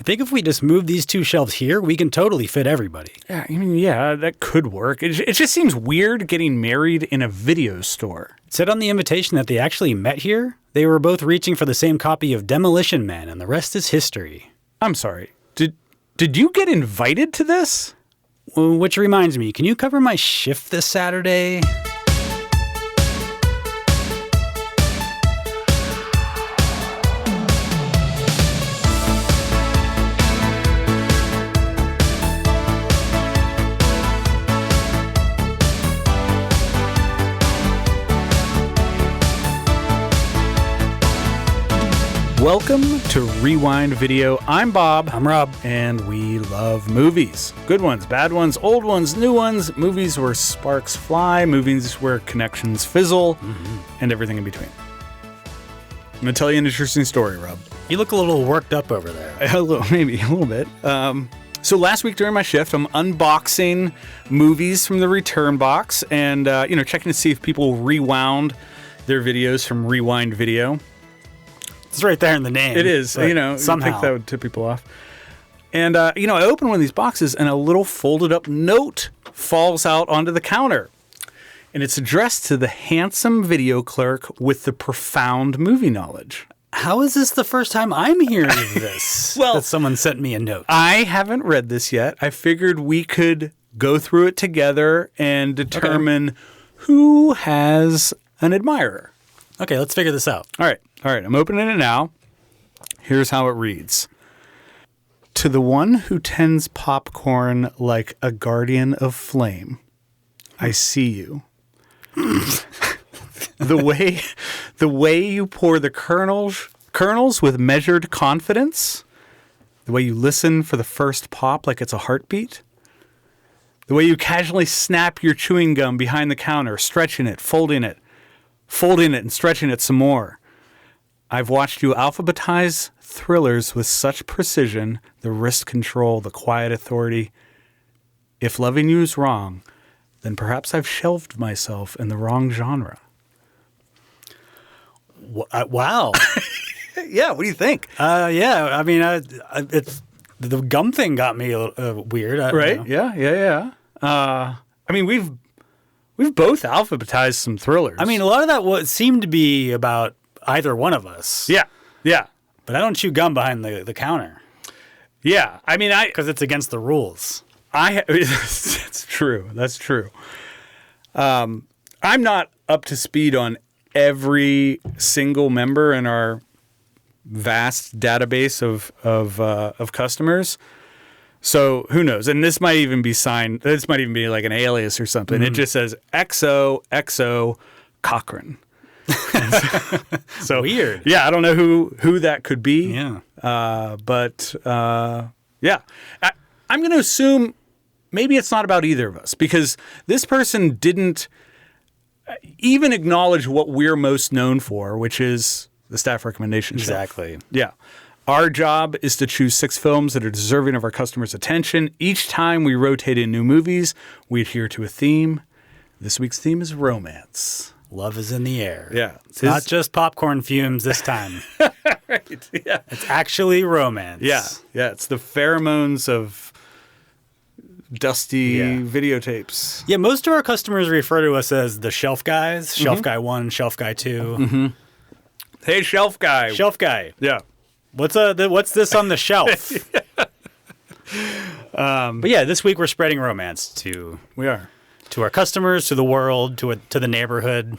think if we just move these two shelves here, we can totally fit everybody. Yeah, I mean, yeah, that could work. It just seems weird getting married in a video store. It said on the invitation that they actually met here. They were both reaching for the same copy of Demolition Man, and the rest is history. I'm sorry. Did you get invited to this? Which reminds me, can you cover my shift this Saturday? Welcome to Rewind Video. I'm Bob. I'm Rob. And we love movies. Good ones, bad ones, old ones, new ones, movies where sparks fly, movies where connections fizzle, and everything in between. I'm going to tell you an interesting story, Rob. You look a little worked up over there. Maybe a little bit. So last week during my shift, I'm unboxing movies from the return box and, checking to see if people rewound their videos from Rewind Video. It's right there in the name. It is. Somehow. I think that would tip people off. And, I open one of these boxes and a little folded up note falls out onto the counter. And it's addressed to the handsome video clerk with the profound movie knowledge. How is this the first time I'm hearing of this? That someone sent me a note. I haven't read this yet. I figured we could go through it together and determine who has an admirer. Okay, let's figure this out. All right. I'm opening it now. Here's how it reads. To the one who tends popcorn like a guardian of flame, I see you. The way you pour the kernels with measured confidence, the way you listen for the first pop like it's a heartbeat, the way you casually snap your chewing gum behind the counter, stretching it, folding it, and stretching it some more. I've watched you alphabetize thrillers with such precision, the wrist control, the quiet authority. If loving you is wrong, then perhaps I've shelved myself in the wrong genre. Wow. Yeah, what do you think? Yeah, I mean, it's the gum thing got me weird. Right? Yeah. I mean, we've both alphabetized some thrillers. I mean, a lot of that seemed to be about either one of us. Yeah. But I don't chew gum behind the counter. Yeah, I mean, because it's against the rules. That's true. I'm not up to speed on every single member in our vast database of customers. So who knows? And this might even be signed. This might even be like an alias or something. It just says XO Cochran. So weird. Yeah, I don't know who that could be. Yeah. Yeah. I'm going to assume maybe it's not about either of us because this person didn't even acknowledge what we're most known for, which is the staff recommendation shelf. Exactly. Yeah. Our job is to choose 6 films that are deserving of our customers' attention. Each time we rotate in new movies, we adhere to a theme. This week's theme is romance. Love is in the air. Yeah. It's not just popcorn fumes this time. Right. Yeah. It's actually romance. Yeah. It's the pheromones of dusty videotapes. Yeah, most of our customers refer to us as the shelf guys. Shelf guy 1, shelf guy 2. Hey, shelf guy. Shelf guy. Yeah. What's this on the shelf? But yeah, this week we're spreading romance to our customers, to the world, to the neighborhood.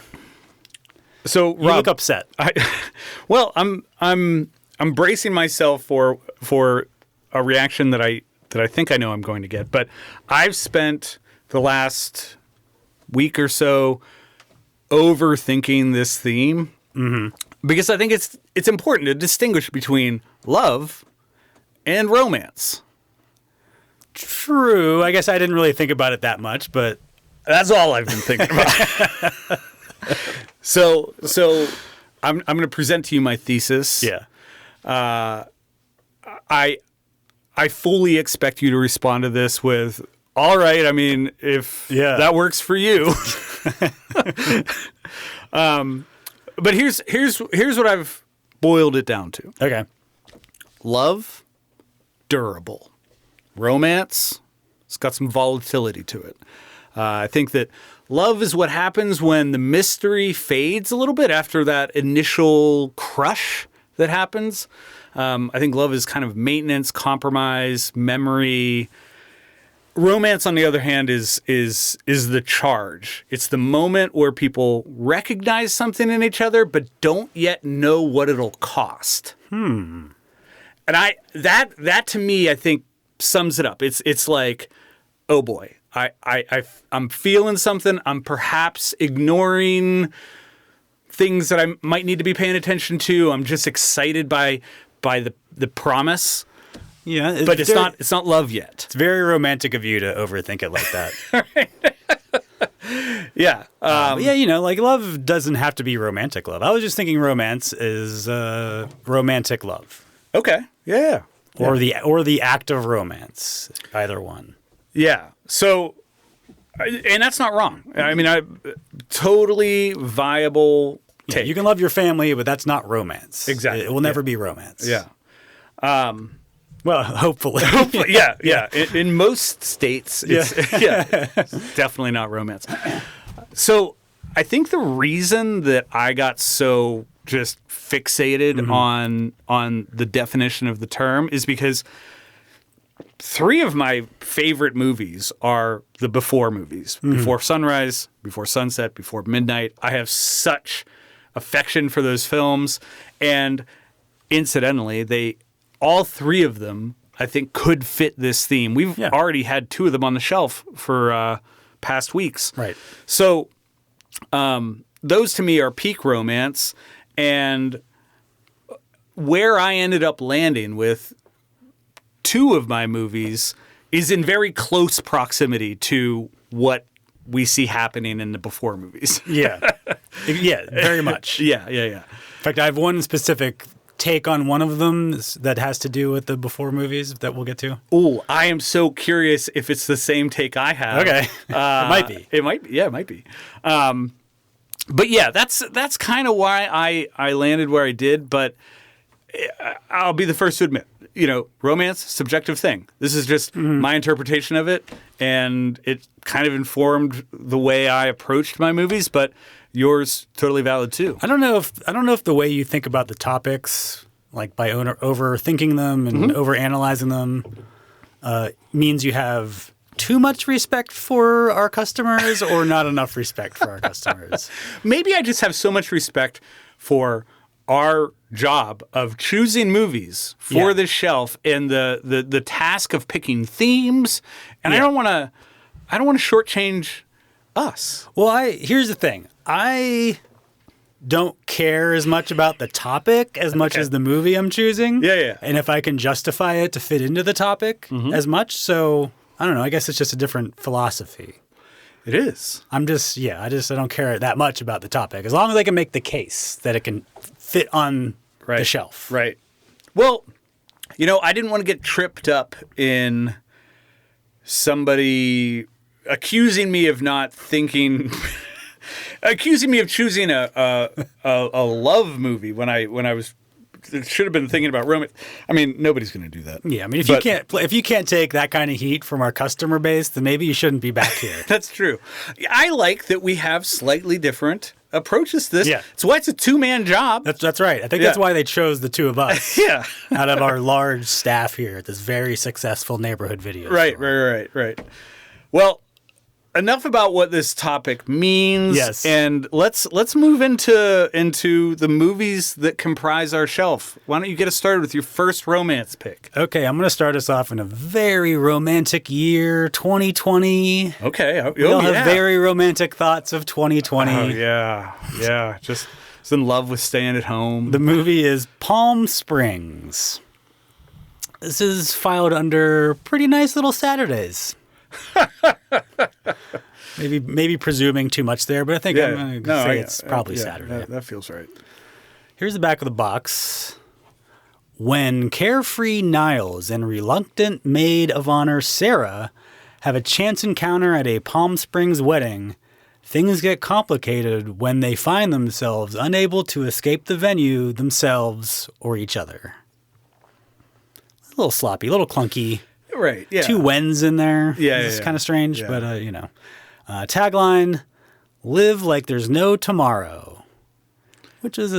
So you Rob, look upset. I'm bracing myself for a reaction that I think I know I'm going to get. But I've spent the last week or so overthinking this theme. Because I think it's important to distinguish between love and romance. True. I guess I didn't really think about it that much, but that's all I've been thinking about. So I'm going to present to you my thesis. Yeah. I fully expect you to respond to this with, all right, I mean, if that works for you. But here's what I've boiled it down to. Okay. Love durable. Romance, it's got some volatility to it. I think that love is what happens when the mystery fades a little bit after that initial crush that happens. I think love is kind of maintenance, compromise, memory. Romance, on the other hand, is the charge. It's the moment where people recognize something in each other, but don't yet know what it'll cost. And that to me, I think sums it up. It's like, oh boy, I'm feeling something. I'm perhaps ignoring things that I might need to be paying attention to. I'm just excited by the promise. Yeah, but it's not love yet. It's very romantic of you to overthink it like that. Yeah. Yeah, like love doesn't have to be romantic love. I was just thinking romance is romantic love. Okay. Yeah. Or the act of romance, either one. Yeah. So, and that's not wrong. I mean, totally viable take. Yeah, you can love your family, but that's not romance. Exactly. It will never be romance. Yeah. Well, hopefully. Yeah. In most states, it's definitely not romance. So I think the reason that I got so just fixated on the definition of the term is because 3 of my favorite movies are the before movies. Before sunrise, before sunset, before midnight. I have such affection for those films. And incidentally, all 3 of them, I think, could fit this theme. We've already had 2 of them on the shelf for past weeks. Right. So those to me are peak romance. And where I ended up landing with 2 of my movies is in very close proximity to what we see happening in the before movies. Yeah, very much. Yeah. In fact, I have one specific take on one of them that has to do with the before movies that we'll get to. Oh, I am so curious if it's the same take I have. Okay. It might be. It might be. Yeah, it might be. But yeah, that's kind of why I landed where I did. But I'll be the first to admit, romance, subjective thing. This is just my interpretation of it, and it kind of informed the way I approached my movies. But yours totally valid too. I don't know if the way you think about the topics, like by overthinking them and overanalyzing them, means you have too much respect for our customers or not enough respect for our customers. Maybe I just have so much respect for our job of choosing movies for this shelf and the task of picking themes, and I don't want to shortchange us. Well, here's the thing. I don't care as much about the topic as much as the movie I'm choosing. Yeah. And if I can justify it to fit into the topic as much. So, I don't know. I guess it's just a different philosophy. It is. I don't care that much about the topic. As long as I can make the case that it can fit on the shelf. Right. Well, I didn't want to get tripped up in somebody accusing me of not thinking... accusing me of choosing a love movie when I was should have been thinking about romance. I mean, nobody's going to do that. Yeah, I mean, if you can't take that kind of heat from our customer base, then maybe you shouldn't be back here. That's true. I like that we have slightly different approaches to this. Yeah. It's why it's a 2-man job. That's right. I think that's why they chose the 2 of us. Yeah. Out of our large staff here at this very successful neighborhood video store. Right. Well, enough about what this topic means. Yes. And let's move into the movies that comprise our shelf. Why don't you get us started with your first romance pick? Okay, I'm going to start us off in a very romantic year, 2020. Okay. We all have very romantic thoughts of 2020. Oh, yeah. Just in love with staying at home. The movie is Palm Springs. This is filed under Pretty Nice Little Saturdays. maybe presuming too much there, but I think I'm going to say it's probably Saturday. That feels right. Here's the back of the box. When carefree Niles and reluctant maid of honor Sarah have a chance encounter at a Palm Springs wedding, things get complicated when they find themselves unable to escape the venue themselves or each other. little sloppy, a little clunky. Right. Yeah. Two whens in there. Yeah. It's yeah, kind of strange, yeah. but tagline: "Live like there's no tomorrow," which is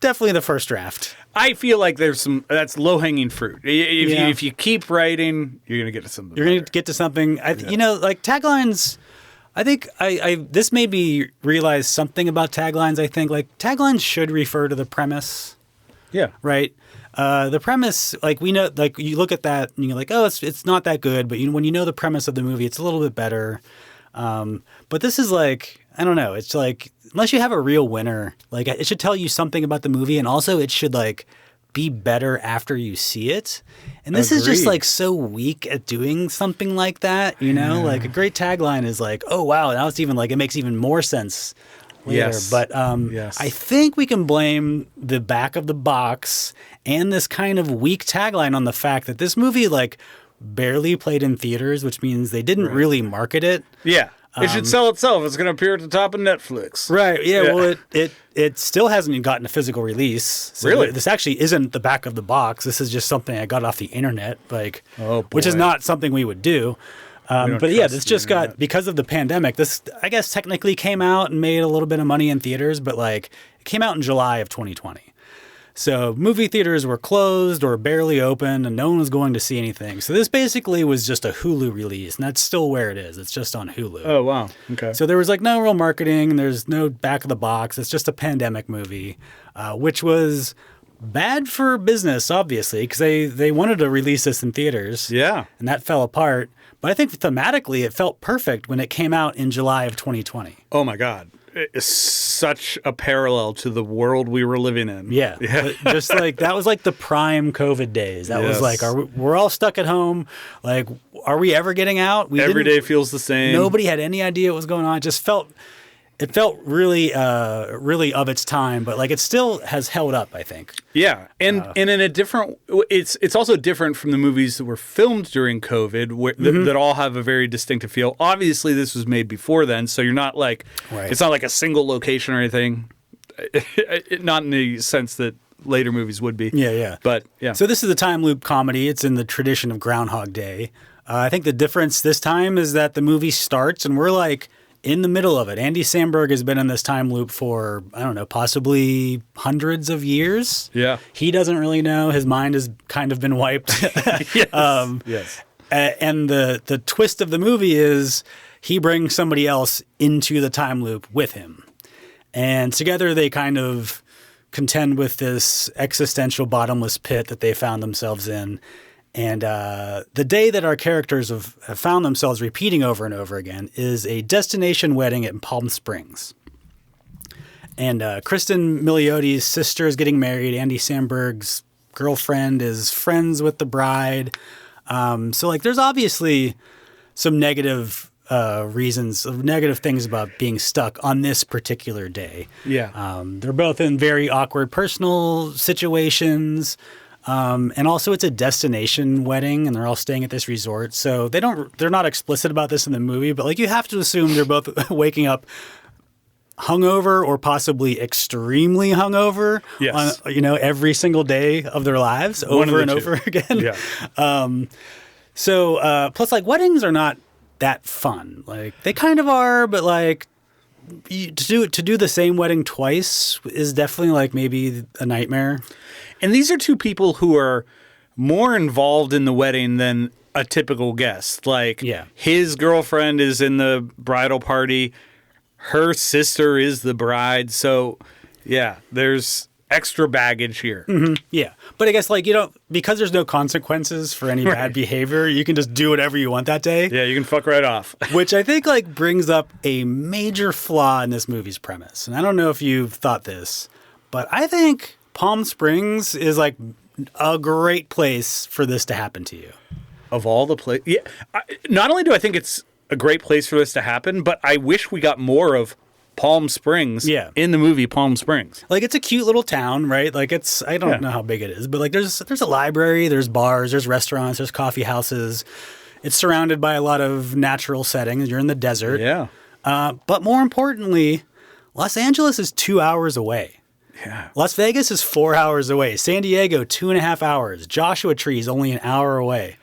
definitely the first draft. I feel like that's low hanging fruit. If you keep writing, you're gonna get to something. You're going to get to something. Like taglines. I think this made me realize something about taglines. I think like taglines should refer to the premise. Yeah. Right. The premise, like we know, like you look at that and you're like, oh, it's not that good. But when you know the premise of the movie, it's a little bit better. But this is like, I don't know. It's like, unless you have a real winner, like it should tell you something about the movie. And also it should like be better after you see it. And this is just like so weak at doing something like that. Like a great tagline is like, oh, wow. Now it's even like, it makes even more sense later. Yes. But yes. I think we can blame the back of the box and this kind of weak tagline on the fact that this movie like barely played in theaters, which means they didn't really market it. Yeah. It should sell itself. It's going to appear at the top of Netflix. Right. Yeah. Well, it still hasn't gotten a physical release. So really? This actually isn't the back of the box. This is just something I got off the internet, which is not something we would do. But yeah, this just got, because of the pandemic, this, I guess, technically came out and made a little bit of money in theaters, but like it came out in July of 2020. So movie theaters were closed or barely open and no one was going to see anything. So this basically was just a Hulu release, and that's still where it is. It's just on Hulu. Oh, wow. Okay. So there was like no real marketing and there's no back of the box. It's just a pandemic movie, which was bad for business, obviously, because they wanted to release this in theaters. Yeah. And that fell apart. But I think thematically it felt perfect when it came out in July of 2020. Oh, my God. It's such a parallel to the world we were living in. Yeah. Just like that was like the prime COVID days. That was like, we're all stuck at home. Like, are we ever getting out? Every day feels the same. Nobody had any idea what was going on. It just felt really, really of its time, but like it still has held up, I think. Yeah, and in a different, it's also different from the movies that were filmed during COVID, that all have a very distinctive feel. Obviously, this was made before then, so you're not like, it's not like a single location or anything. Not in the sense that later movies would be. Yeah. But yeah. So this is a time loop comedy. It's in the tradition of Groundhog Day. I think the difference this time is that the movie starts and we're like in the middle of it. Andy Samberg has been in this time loop for, I don't know, possibly hundreds of years. Yeah. He doesn't really know. His mind has kind of been wiped. Yes. And the twist of the movie is he brings somebody else into the time loop with him. And together they kind of contend with this existential bottomless pit that they found themselves in. And the day that our characters have found themselves repeating over and over again is a destination wedding in Palm Springs. And Kristen Miliotti's sister is getting married. Andy Samberg's girlfriend is friends with the bride. So like there's obviously some negative reasons, negative things about being stuck on this particular day. Yeah. They're both in very awkward personal situations. And also it's a destination wedding and they're all staying at this resort. So they're not explicit about this in the movie, but like you have to assume they're both waking up hungover or possibly extremely hungover on, every single day of their lives over and over again. Yeah. Plus like weddings are not that fun. Like they kind of are, but like to do the same wedding twice is definitely like maybe a nightmare. And these are two people who are more involved in the wedding than a typical guest. Like, his girlfriend is in the bridal party. Her sister is the bride. So, yeah, there's extra baggage here. Mm-hmm. Yeah. But I guess, like, because there's no consequences for any bad behavior, you can just do whatever you want that day. Yeah, you can fuck right off. Which I think, like, brings up a major flaw in this movie's premise. And I don't know if you've thought this, but I think Palm Springs is like a great place for this to happen to you. Of all the places, yeah. Not only do I think it's a great place for this to happen, but I wish we got more of Palm Springs in the movie Palm Springs. Like it's a cute little town, right? Like I don't know how big it is, but like there's a library, there's bars, there's restaurants, there's coffee houses. It's surrounded by a lot of natural settings. You're in the desert. Yeah. But more importantly, Los Angeles is 2 hours away. Yeah. Las Vegas is 4 hours away. San Diego, 2.5 hours. Joshua Tree is only an hour away.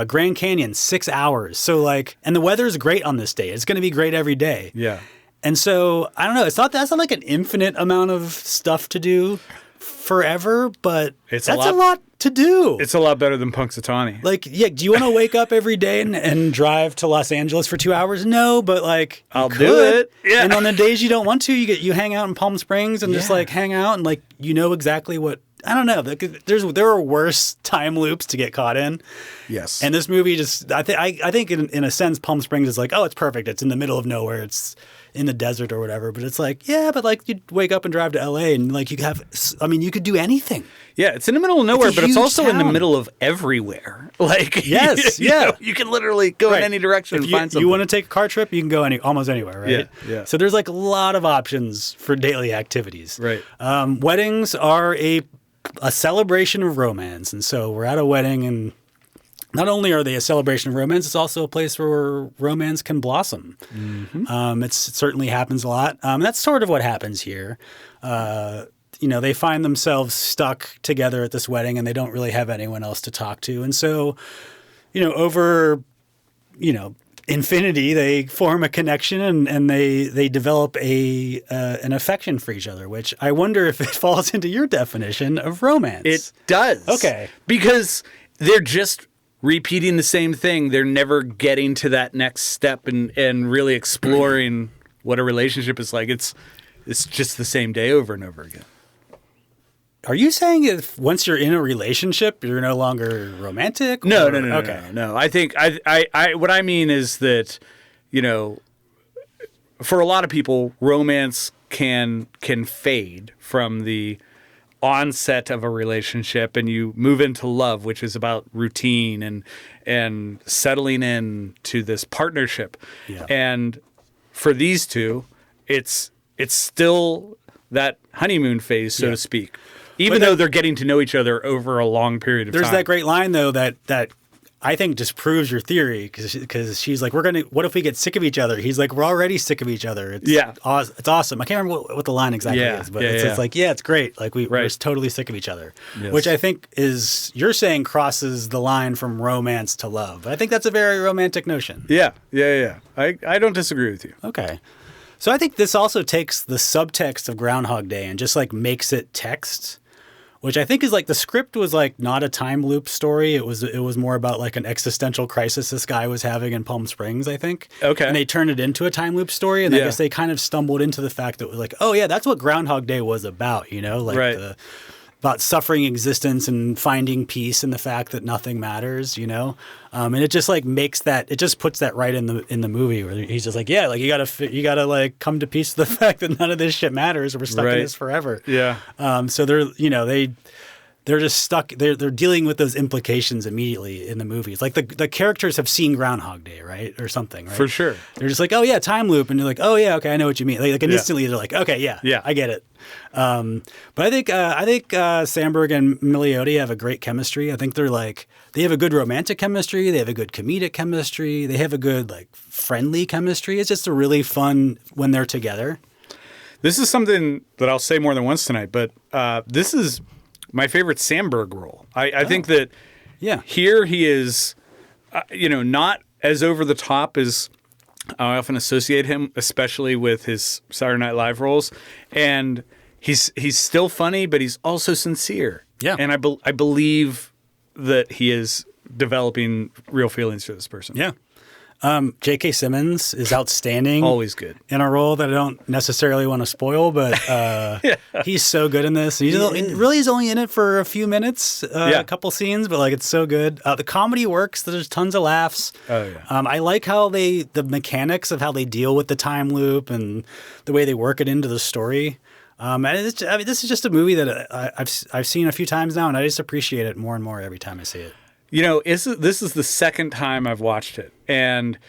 Grand Canyon, 6 hours. So like, and the weather is great on this day. It's going to be great every day. Yeah. And so I don't know. That's not like an infinite amount of stuff to do forever, but that's a lot to do. It's a lot better than Punxsutawney. Like, yeah, do you want to wake up every day and drive to Los Angeles for 2 hours? No, but like, I'll do it. Yeah. And on the days you don't want to, you hang out in Palm Springs and just like hang out and like you know exactly what. I don't know. There are worse time loops to get caught in. Yes. And this movie just, I think in a sense, Palm Springs is like, oh, it's perfect. It's in the middle of nowhere. It's in the desert or whatever. But it's like, yeah, but like you wake up and drive to LA and like you could do anything. Yeah, it's in the middle of nowhere, but it's also in the town. middle of everywhere. Like, Yes, you can literally go in any direction and find something. You want to take a car trip, you can go almost anywhere, right? Yeah. So there's like a lot of options for daily activities. Right. Weddings are a celebration of romance. And so we're at a wedding, and not only are they a celebration of romance, it's also a place where romance can blossom. Mm-hmm. It certainly happens a lot. That's sort of what happens here. They find themselves stuck together at this wedding, and they don't really have anyone else to talk to. And so, over, infinity, they form a connection and they develop an affection for each other, which I wonder if it falls into your definition of romance. It does. Okay. Because they're just repeating the same thing. They're never getting to that next step and really exploring what a relationship is like. It's just the same day over and over again. Are you saying if once you're in a relationship, you're no longer romantic? No. Okay. No. I think I what I mean is that, for a lot of people, romance can fade from the onset of a relationship, and you move into love, which is about routine and settling in to this partnership. Yeah. And for these two, it's still that honeymoon phase, so to speak. Even though they're getting to know each other over a long period of time. There's that great line, though, that I think disproves your theory, because she's like, what if we get sick of each other? He's like, we're already sick of each other. It's awesome. I can't remember what the line exactly is, but it's like, it's great. Like we're totally sick of each other, which I think you're saying crosses the line from romance to love. But I think that's a very romantic notion. Yeah. I don't disagree with you. Okay. So I think this also takes the subtext of Groundhog Day and just like makes it text, which I think is like the script was like not a time loop story. It was more about like an existential crisis this guy was having in Palm Springs, I think. Okay. And they turned it into a time loop story. And I guess they kind of stumbled into the fact that it was like, oh yeah, that's what Groundhog Day was about, about suffering existence and finding peace in the fact that nothing matters, and it just like it just puts that right in the movie where he's just like, yeah, like you gotta like come to peace with the fact that none of this shit matters. We're stuck in this forever. Yeah. So they're just stuck. They're dealing with those implications immediately in the movies. Like the characters have seen Groundhog Day, right, or something, right? For sure. They're just like, oh yeah, time loop, and you're like, oh yeah, okay, I know what you mean. Like instantly, they're like, okay, yeah, I get it. But I think Sandberg and Milioti have a great chemistry. I think they have a good romantic chemistry. They have a good comedic chemistry. They have a good like friendly chemistry. It's just a really fun when they're together. This is something that I'll say more than once tonight, but this is my favorite Sandberg role. I think that here he is, not as over the top as I often associate him, especially with his Saturday Night Live roles. And he's still funny, but he's also sincere. Yeah. And I believe that he is developing real feelings for this person. Yeah. J.K. Simmons is outstanding. Always good. In a role that I don't necessarily want to spoil, but he's so good in this. He's only in it for a few minutes, a couple scenes, but like it's so good. The comedy works. There's tons of laughs. Oh, yeah. I like how the mechanics of how they deal with the time loop and the way they work it into the story. And this is just a movie that I've seen a few times now, and I just appreciate it more and more every time I see it. This is the second time I've watched it. And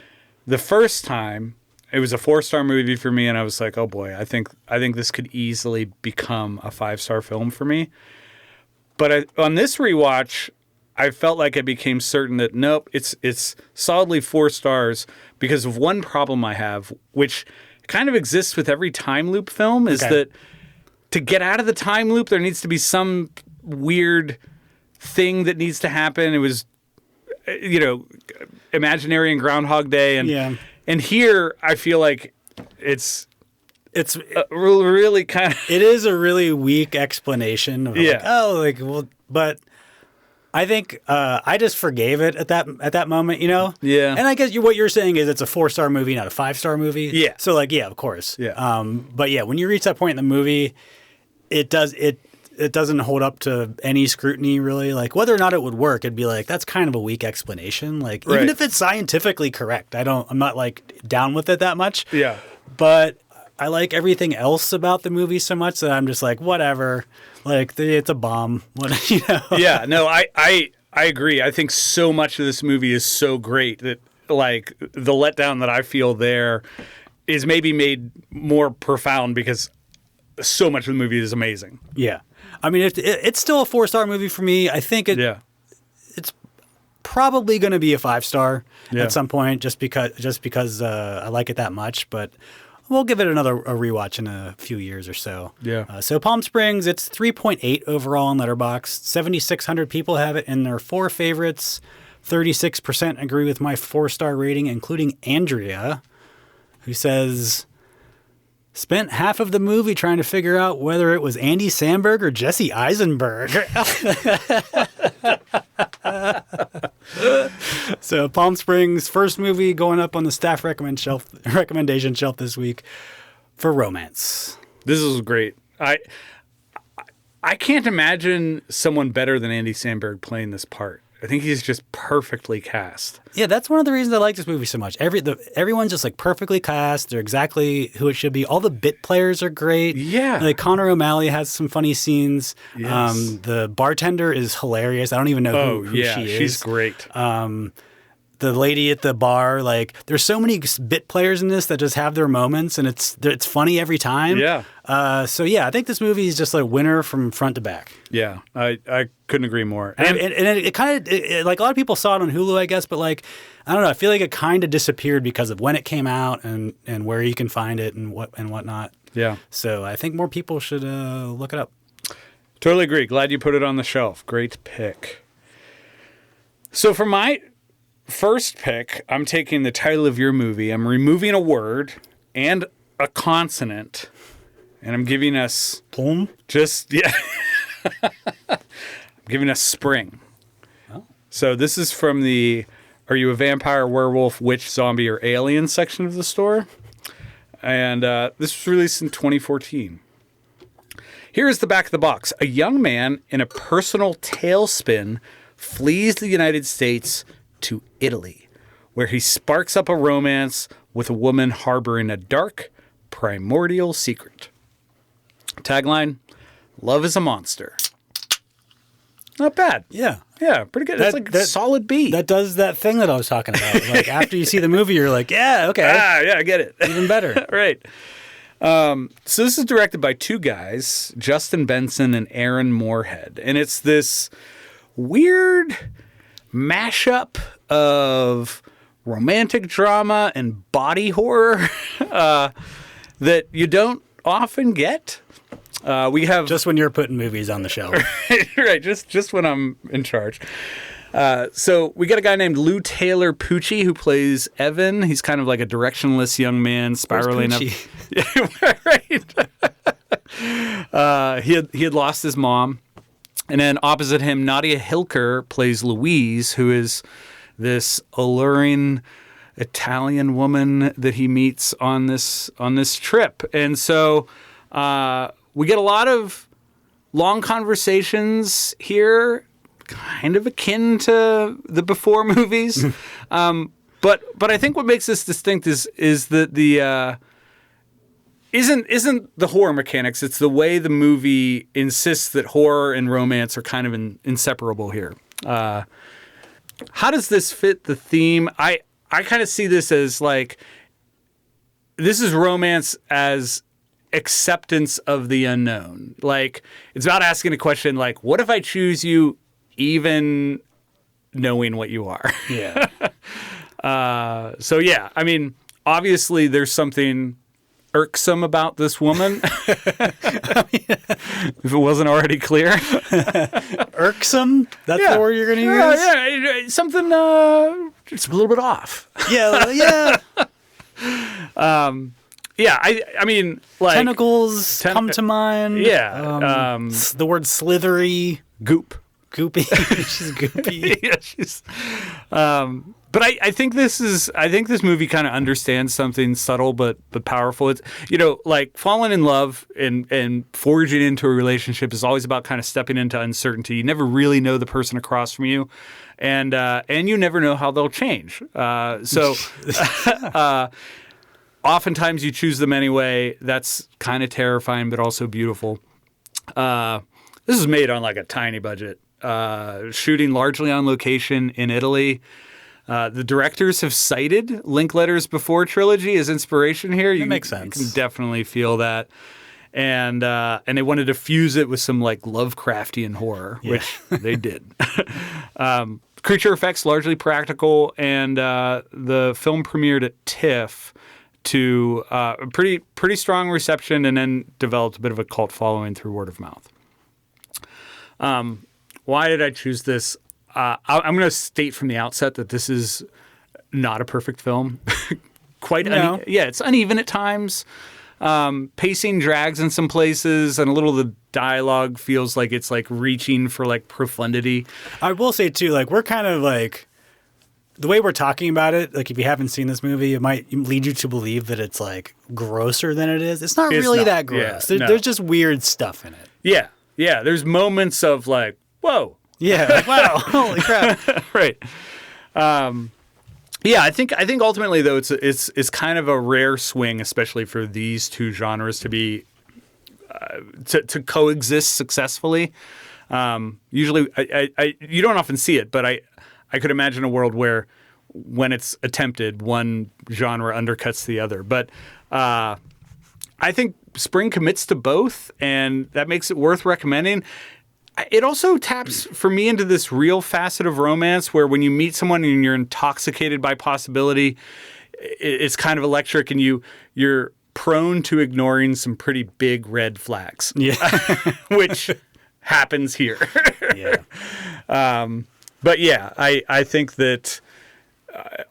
the first time, it was a 4-star movie for me, and I was like, oh boy, I think this could easily become a 5-star film for me. But on this rewatch, I felt like I became certain that, nope, it's solidly 4 stars because of one problem I have, which kind of exists with every time loop film, is that to get out of the time loop, there needs to be some weird thing that needs to happen. It was, imaginary and Groundhog Day. And here I feel like it's really kind of... It is a really weak explanation of but I think I just forgave it at that moment, Yeah. And I guess what you're saying is it's a 4-star movie, not a 5-star movie. Yeah. So of course. Yeah. But yeah, when you reach that point in the movie, it doesn't hold up to any scrutiny really. Like whether or not it would work, it'd be like that's kind of a weak explanation. Like even if it's scientifically correct, I'm not like down with it that much. Yeah. But I like everything else about the movie so much that I'm just like, whatever. Like, it's a bomb. Yeah, no, I agree. I think so much of this movie is so great that, like, the letdown that I feel there is maybe made more profound because so much of the movie is amazing. Yeah. I mean, it's still a 4-star movie for me. I think it's probably going to be a 5-star at some point just because I like it that much, but... We'll give it a rewatch in a few years or so. Yeah. So Palm Springs, it's 3.8 overall on Letterboxd. 7,600 people have it in their 4 favorites. 36% agree with my 4-star rating, including Andrea, who says, spent half of the movie trying to figure out whether it was Andy Samberg or Jesse Eisenberg. So Palm Springs, first movie going up on the staff recommendation shelf this week for romance. This is great. I can't imagine someone better than Andy Samberg playing this part. I think he's just perfectly cast. Yeah, that's one of the reasons I like this movie so much. Everyone's just like perfectly cast. They're exactly who it should be. All the bit players are great. Yeah. Like Connor O'Malley has some funny scenes. Yes. The bartender is hilarious. I don't even know who she is. She's great. The lady at the bar, like there's so many bit players in this that just have their moments and it's funny every time. Yeah. So yeah, I think this movie is just like winner from front to back. Yeah, I couldn't agree more. And it kind of like a lot of people saw it on Hulu, I guess, but like I don't know, I feel like it kind of disappeared because of when it came out and where you can find it and whatnot. Yeah. So I think more people should look it up. Totally agree. Glad you put it on the shelf. Great pick. So for my first pick, I'm taking the title of your movie. I'm removing a word and a consonant, and I'm giving us Plum? I'm giving us spring. Oh. So this is from the Are You a Vampire, Werewolf, Witch, Zombie, or Alien section of the store. And this was released in 2014. Here is the back of the box. A young man in a personal tailspin flees the United States to Italy, where he sparks up a romance with a woman harboring a dark, primordial secret. Tagline, love is a monster. Not bad. Yeah. Yeah, pretty good. That's like a solid beat. That does that thing that I was talking about. Like after you see the movie, you're like, yeah, okay. Yeah, I get it. Even better. Right. So this is directed by 2 guys, Justin Benson and Aaron Moorhead. And it's this weird mashup of romantic drama and body horror that you don't often get. We have just when you're putting movies on the shelf. Right, just when I'm in charge. So we got a guy named Lou Taylor Pucci who plays Evan. He's kind of like a directionless young man spiraling up. Right. He had lost his mom. And then opposite him, Nadia Hilker plays Louise, who is this alluring Italian woman that he meets on this trip. And so we get a lot of long conversations here, kind of akin to the Before movies. But I think what makes this distinct is that the isn't the horror mechanics. It's the way the movie insists that horror and romance are kind of inseparable here. How does this fit the theme? I kind of see this as like, this is romance as acceptance of the unknown. Like, it's about asking a question like, what if I choose you even knowing what you are? Yeah. So yeah, I mean, obviously there's something irksome about this woman? If it wasn't already clear. Irksome? That's the word you're going to use? Yeah, something just a little bit off. Yeah. Yeah, I mean, like... Tentacles come to mind. Yeah. The word slithery. Goop. Goopy. She's goopy. Yeah, she's... but I think this movie kind of understands something subtle but powerful. It's, like falling in love and forging into a relationship is always about kind of stepping into uncertainty. You never really know the person across from you, and you never know how they'll change. So oftentimes you choose them anyway. That's kind of terrifying, but also beautiful. This is made on like a tiny budget, shooting largely on location in Italy. The directors have cited Linkletter's Before trilogy as inspiration here. That makes sense. You can definitely feel that. And they wanted to fuse it with some like Lovecraftian horror, which they did. Creature effects largely practical, and the film premiered at TIFF to a pretty strong reception, and then developed a bit of a cult following through word of mouth. Why did I choose this? I'm going to state from the outset that this is not a perfect film. It's uneven at times. Pacing drags in some places, and a little of the dialogue feels like it's like reaching for like profundity. I will say too, like we're kind of like the way we're talking about it. Like if you haven't seen this movie, it might lead you to believe that it's like grosser than it is. It's not really that gross. Yeah, There's just weird stuff in it. Yeah. There's moments of like, whoa. Yeah. Like, wow. Holy crap. Right. I think ultimately though it's kind of a rare swing, especially for these two genres to be to coexist successfully. Usually, you don't often see it, but I could imagine a world where when it's attempted, one genre undercuts the other. But I think Spring commits to both, and that makes it worth recommending. It also taps, for me, into this real facet of romance where when you meet someone and you're intoxicated by possibility, it's kind of electric, and you're prone to ignoring some pretty big red flags. Yeah. Which happens here. Yeah. But yeah, I think that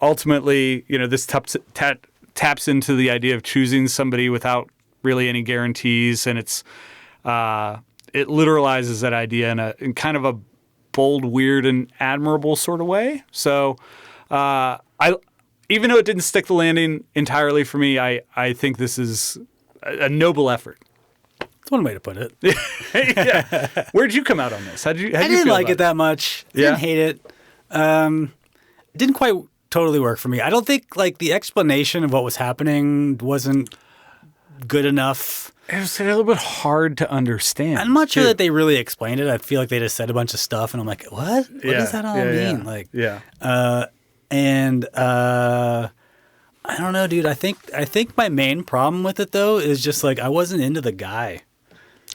ultimately, this taps into the idea of choosing somebody without really any guarantees, and it's... it literalizes that idea in kind of a bold, weird, and admirable sort of way. So, even though it didn't stick the landing entirely for me, I think this is a noble effort. That's one way to put it. Yeah. Where'd you come out on this? I didn't like it that much. Didn't hate it. It didn't quite totally work for me. I don't think like the explanation of what was happening wasn't good enough. It was a little bit hard to understand. I'm not sure that they really explained it. I feel like they just said a bunch of stuff, and I'm like, what? What does that all mean? Like, I don't know, dude. I think my main problem with it though is just like I wasn't into the guy.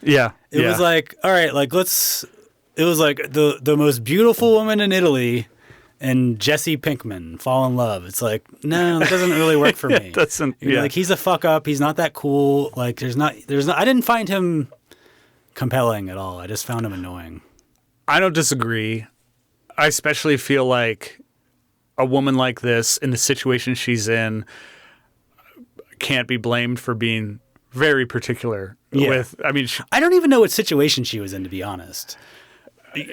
Yeah, it was like, all right, like it was like the most beautiful woman in Italy and Jesse Pinkman fall in love. It's like, no, that doesn't really work for me. Like he's a fuck up. He's not that cool. Like there's not, I didn't find him compelling at all. I just found him annoying. I don't disagree. I especially feel like a woman like this in the situation she's in can't be blamed for being very particular with, I don't even know what situation she was in, to be honest.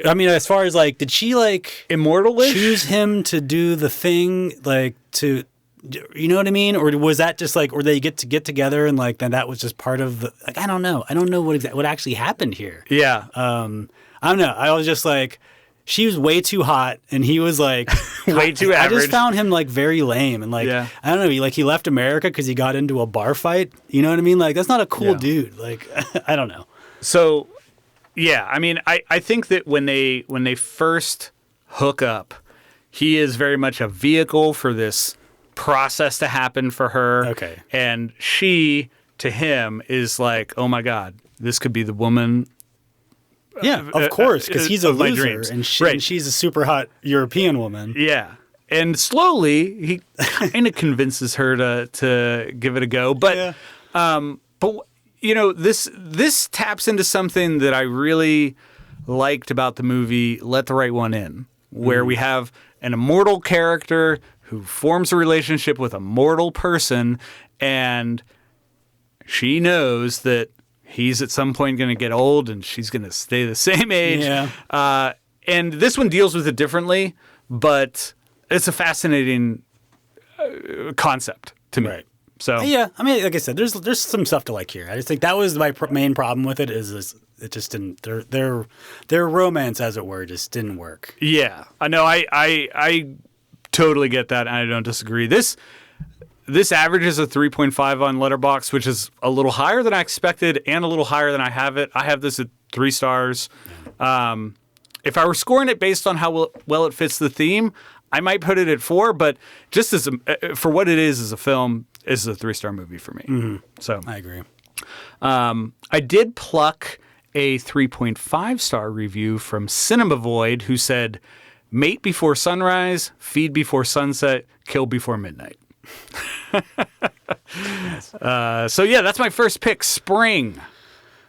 I mean, as far as like, did she like immortal-ish? Choose him to do the thing, like to, you know what I mean? Or was that just like, or they get together and like, then that was just part of the, like, I don't know what actually happened here. Yeah. I don't know. I was just like, she was way too hot and he was like way too average. I just found him like very lame and like, I don't know. He left America because he got into a bar fight. You know what I mean? Like, that's not a cool dude. Like, I don't know. So, yeah, I mean, I think that when they first hook up, he is very much a vehicle for this process to happen for her. Okay. And she, to him, is like, oh my God, this could be the woman. Yeah, of course, because he's a loser and Right. she's a super hot European woman. Yeah. And slowly, he kind of convinces her to give it a go. But But this taps into something that I really liked about the movie Let the Right One In, where we have an immortal character who forms a relationship with a mortal person, and she knows that he's at some point going to get old and she's going to stay the same age. Yeah. And this one deals with it differently, but it's a fascinating concept to me. Right. So Yeah, I mean, like I said, there's some stuff to like here. I just think that was my main problem with it is it just didn't their romance, as it were, just didn't work. yeah, I know. I totally get that, and I don't disagree. This averages a 3.5 on Letterboxd, which is a little higher than I expected and a little higher than I have it. I have this at 3 stars. If I were scoring it based on how well it fits the theme, I might put it at 4. But just as for what it is as a film, is a 3-star movie for me. Mm-hmm. So I agree. I did pluck a 3.5-star review from Cinema Void, who said, "Mate before sunrise, feed before sunset, kill before midnight." So yeah, that's my first pick. Spring.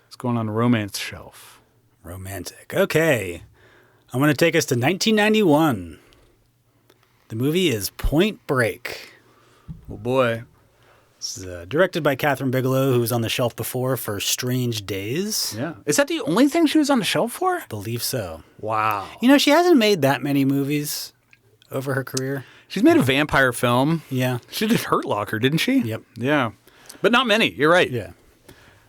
It's going on the romance shelf. Romantic. Okay. I'm going to take us to 1991. The movie is Point Break. Oh boy. It's directed by Catherine Bigelow, who was on the shelf before for Strange Days. Yeah. Is that the only thing she was on the shelf for? I believe so. Wow. She hasn't made that many movies over her career. She's made a vampire film. Yeah. She did Hurt Locker, didn't she? Yep. Yeah. But not many. You're right. Yeah.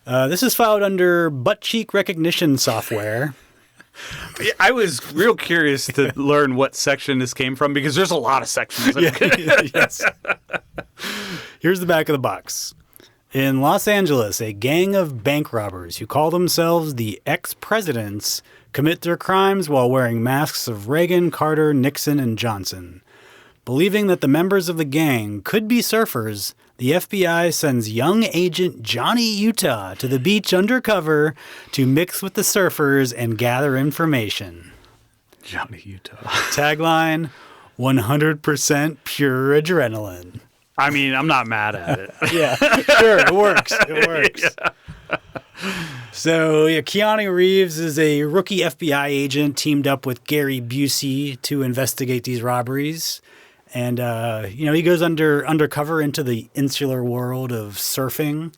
This is filed under butt cheek recognition software. I was real curious to learn what section this came from because there's a lot of sections. Yes. Here's the back of the box. In Los Angeles, a gang of bank robbers who call themselves the ex-presidents commit their crimes while wearing masks of Reagan, Carter, Nixon, and Johnson. Believing that the members of the gang could be surfers, the FBI sends young agent Johnny Utah to the beach undercover to mix with the surfers and gather information. Johnny Utah. Tagline, 100% pure adrenaline. I mean, I'm not mad at it. Yeah, sure, it works. It works. Yeah. So, Keanu Reeves is a rookie FBI agent teamed up with Gary Busey to investigate these robberies. And, he goes undercover into the insular world of surfing.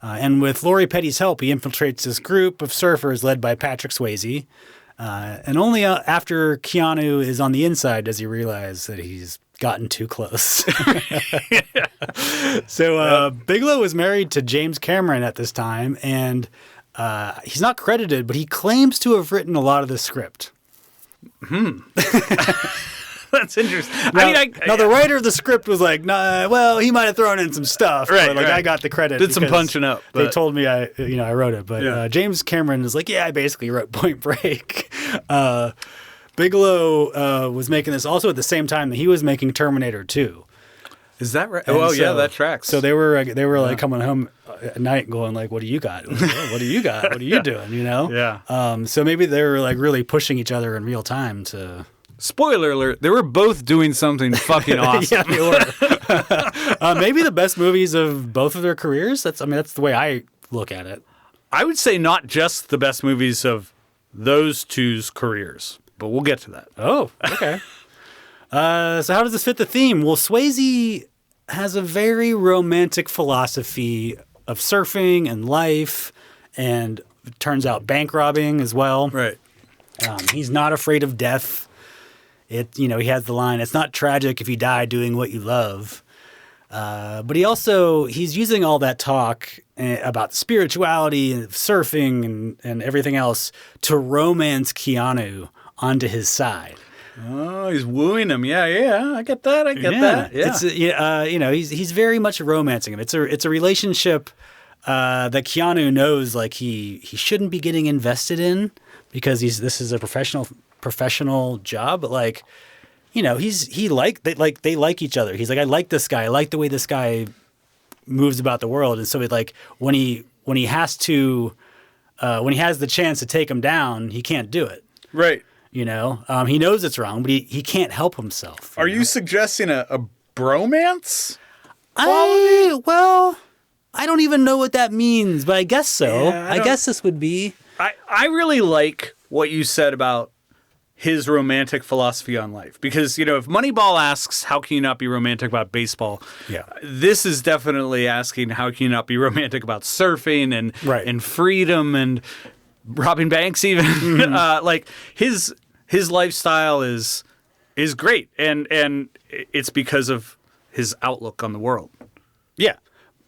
And with Lori Petty's help, he infiltrates this group of surfers led by Patrick Swayze. And only after Keanu is on the inside does he realize that he's gotten too close. So Bigelow was married to James Cameron at this time, and he's not credited, but he claims to have written a lot of the script. That's interesting. Now, the writer of the script was like, nah, well, he might have thrown in some stuff. Right, but, like, right. I got the credit. Did some because punching up. They but- told me I wrote it. But Yeah. James Cameron is like, yeah, I basically wrote Point Break. Bigelow was making this also at the same time that he was making Terminator 2. Is that right? And Oh, so- yeah, that tracks. So they were like coming home at night going like, what do you got? What do you got? What are you doing? Yeah. So maybe they were like really pushing each other in real time to... Spoiler alert, they were both doing something fucking awesome. Yeah, they were. Maybe the best movies of both of their careers. That's the way I look at it. I would say not just the best movies of those two's careers, but we'll get to that. Oh, okay. So how does this fit the theme? Well, Swayze has a very romantic philosophy of surfing and life, and it turns out bank robbing as well. Right. He's not afraid of death. He has the line, "It's not tragic if you die doing what you love." But he's using all that talk about spirituality and surfing and everything else to romance Keanu onto his side. Oh, he's wooing him. Yeah. I get that. Yeah. It's he's very much romancing him. It's a relationship that Keanu knows like he shouldn't be getting invested in because this is a professional job, but like, they like each other. He's like, I like this guy. I like the way this guy moves about the world. And so when he has the chance to take him down, he can't do it. Right. He knows it's wrong, but he can't help himself. Are you suggesting a bromance? Well, I don't even know what that means, but I guess so. Yeah, I guess this would be. I really like what you said about his romantic philosophy on life. Because, if Moneyball asks, how can you not be romantic about baseball? Yeah. This is definitely asking, how can you not be romantic about surfing and freedom and robbing banks even? Like, his lifestyle is great. And it's because of his outlook on the world. Yeah.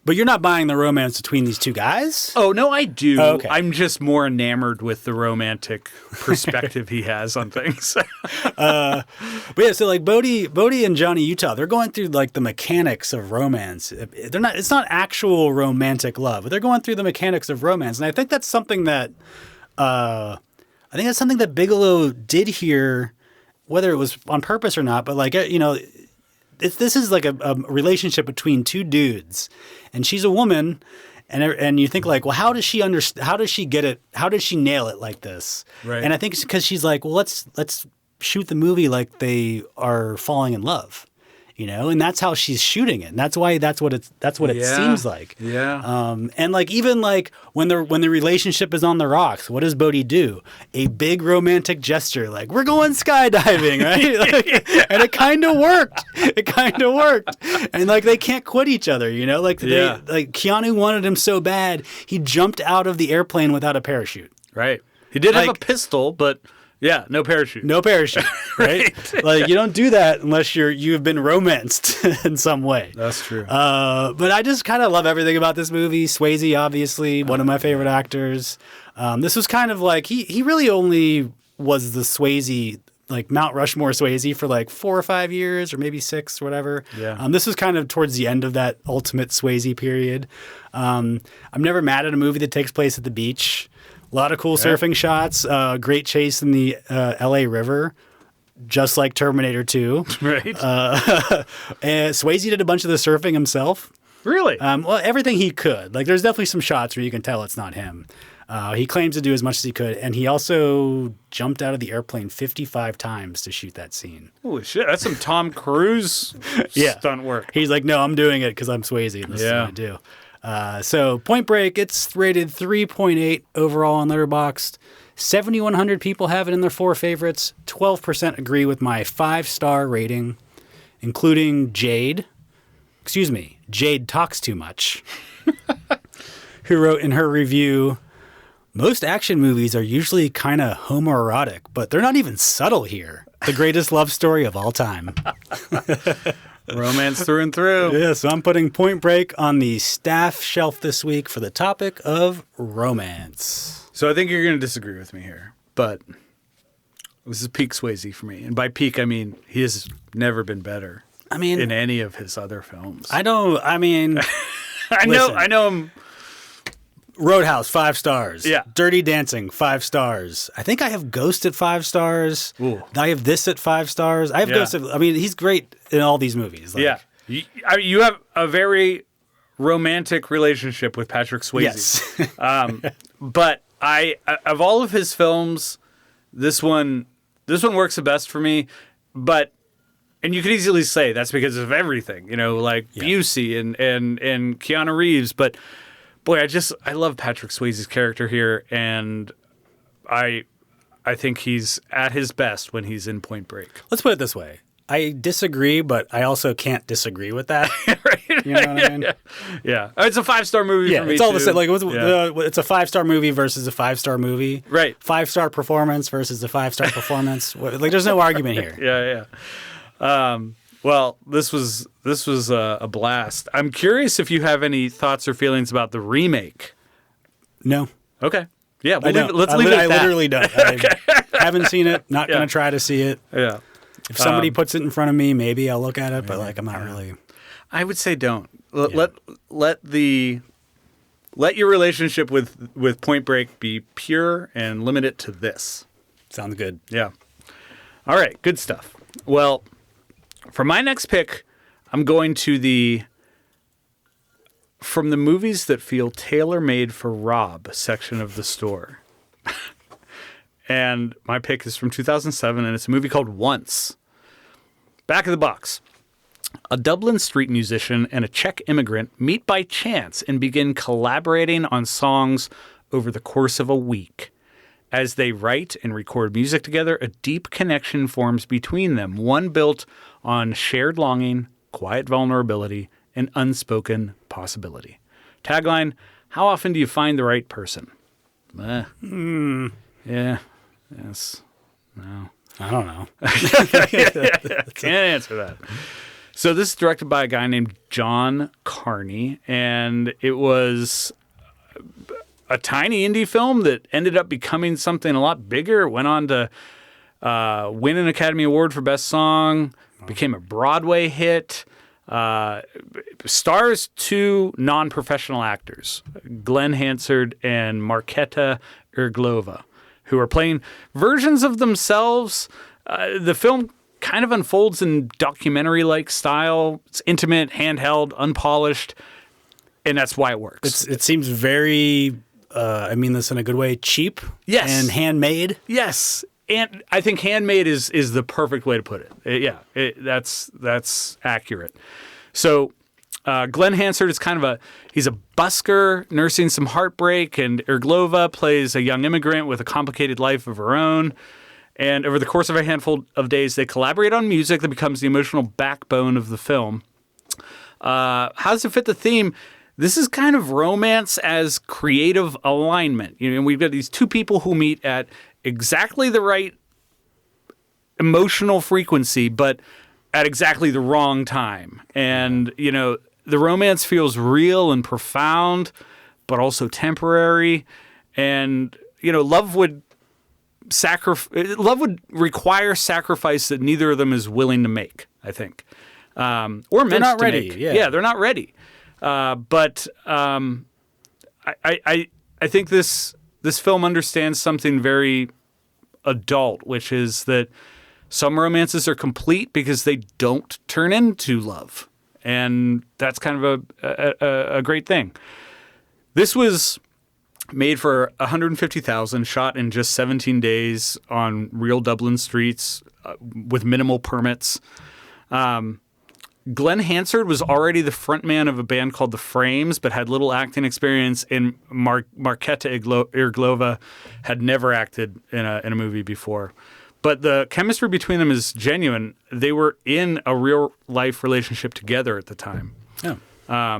But you're not buying the romance between these two guys? Oh, no, I do. Oh, okay. I'm just more enamored with the romantic perspective he has on things. But yeah, so like Bodhi and Johnny Utah, they're going through like the mechanics of romance. It's not actual romantic love, but they're going through the mechanics of romance. And I think that's something that Bigelow did here, whether it was on purpose or not, but like, this is like a relationship between two dudes, and she's a woman, and you think like, well, how does she get it? How does she nail it like this? Right. And I think it's because she's like, well, let's shoot the movie like they are falling in love, and that's how she's shooting it. And that's what it seems like. Yeah. And like even like when the relationship is on the rocks, what does Bodhi do? A big romantic gesture, like we're going skydiving, right? And it kind of worked. And like they can't quit each other, Like Keanu wanted him so bad, he jumped out of the airplane without a parachute. Right. He did have a pistol, but. Yeah, no parachute. No parachute, right? Like you don't do that unless you've been romanced in some way. That's true. But I just kind of love everything about this movie. Swayze, obviously, one of my favorite actors. This was kind of like he really only was the Swayze, like Mount Rushmore Swayze, for like 4 or 5 years, or maybe 6, or whatever. Yeah. This was kind of towards the end of that ultimate Swayze period. I'm never mad at a movie that takes place at the beach. A lot of cool surfing shots, great chase in the L.A. River, just like Terminator 2. Right. And Swayze did a bunch of the surfing himself. Really? Well, everything he could. Like, there's definitely some shots where you can tell it's not him. He claims to do as much as he could, and he also jumped out of the airplane 55 times to shoot that scene. Holy shit, that's some Tom Cruise stunt work. He's like, no, I'm doing it because I'm Swayze, and this is what I do. So Point Break, it's rated 3.8 overall on Letterboxd. 7,100 people have it in their 4 favorites. 12% agree with my 5-star rating, including Jade. Excuse me, Jade Talks Too Much, who wrote in her review, most action movies are usually kind of homoerotic, but they're not even subtle here. The greatest love story of all time. Romance through and through. Yeah, so I'm putting Point Break on the staff shelf this week for the topic of romance. So I think you're going to disagree with me here, but this is peak Swayze for me. And by peak, I mean he has never been better. In any of his other films. I know him. Roadhouse, 5 stars. Yeah. Dirty Dancing, 5 stars. I think I have Ghost at 5 stars. Ooh. I have this at 5 stars. I have Ghost at, he's great in all these movies. Like, yeah. You have a very romantic relationship with Patrick Swayze. Yes. But of all of his films, this one works the best for me. And you could easily say that's because of everything, Busey and Keanu Reeves, but boy, I love Patrick Swayze's character here, and I think he's at his best when he's in Point Break. Let's put it this way. I disagree, but I also can't disagree with that. Right? You know what I mean? Yeah. It's a 5-star movie for me, it's all too. the same. Like, it's a 5-star movie versus a 5-star movie. Right. 5-star performance versus a 5-star performance. Like, there's no argument here. Yeah. Well, this was a blast. I'm curious if you have any thoughts or feelings about the remake. No. Okay. Yeah, let's leave it at that. I literally don't. I haven't seen it. Not going to try to see it. Yeah. If somebody puts it in front of me, maybe I'll look at it, but I'm not really. I would say don't. Let your relationship with Point Break be pure and limit it to this. Sounds good. Yeah. All right, good stuff. Well, for my next pick, I'm going to from the movies that feel tailor-made for Robb section of the store. And my pick is from 2007, and it's a movie called Once. Back of the box. A Dublin street musician and a Czech immigrant meet by chance and begin collaborating on songs over the course of a week. As they write and record music together, a deep connection forms between them, one built on shared longing, quiet vulnerability, and unspoken possibility. Tagline, how often do you find the right person? Yeah. Yes. No. I don't know. Can't answer that. So this is directed by a guy named John Carney, and it was a tiny indie film that ended up becoming something a lot bigger. It went on to win an Academy Award for Best Song, became a Broadway hit, stars two non-professional actors, Glenn Hansard and Marketa Irglova, who are playing versions of themselves. The film kind of unfolds in documentary-like style. It's intimate, handheld, unpolished, and that's why it works. It seems very, I mean this in a good way, cheap. Yes. And handmade. Yes. And I think handmade is the perfect way to put it. That's accurate. So Glenn Hansard is he's a busker nursing some heartbreak, and Irglova plays a young immigrant with a complicated life of her own. And over the course of a handful of days, they collaborate on music that becomes the emotional backbone of the film. How does it fit the theme? This is kind of romance as creative alignment. You know, we've got these two people who meet at exactly the right emotional frequency, but at exactly the wrong time. And, you know, the romance feels real and profound, but also temporary. And, you know, love would require sacrifice that neither of them is willing to make, I think. Or meant They're not to ready. make. Yeah. Yeah, they're not ready. But I think this film understands something very adult, which is that some romances are complete because they don't turn into love. And that's kind of a great thing. This was made for $150,000, shot in just 17 days on real Dublin streets with minimal permits. Glenn Hansard was already the frontman of a band called The Frames, but had little acting experience, and Marketa Irglova had never acted in a movie before. But the chemistry between them is genuine. They were in a real-life relationship together at the time. Yeah.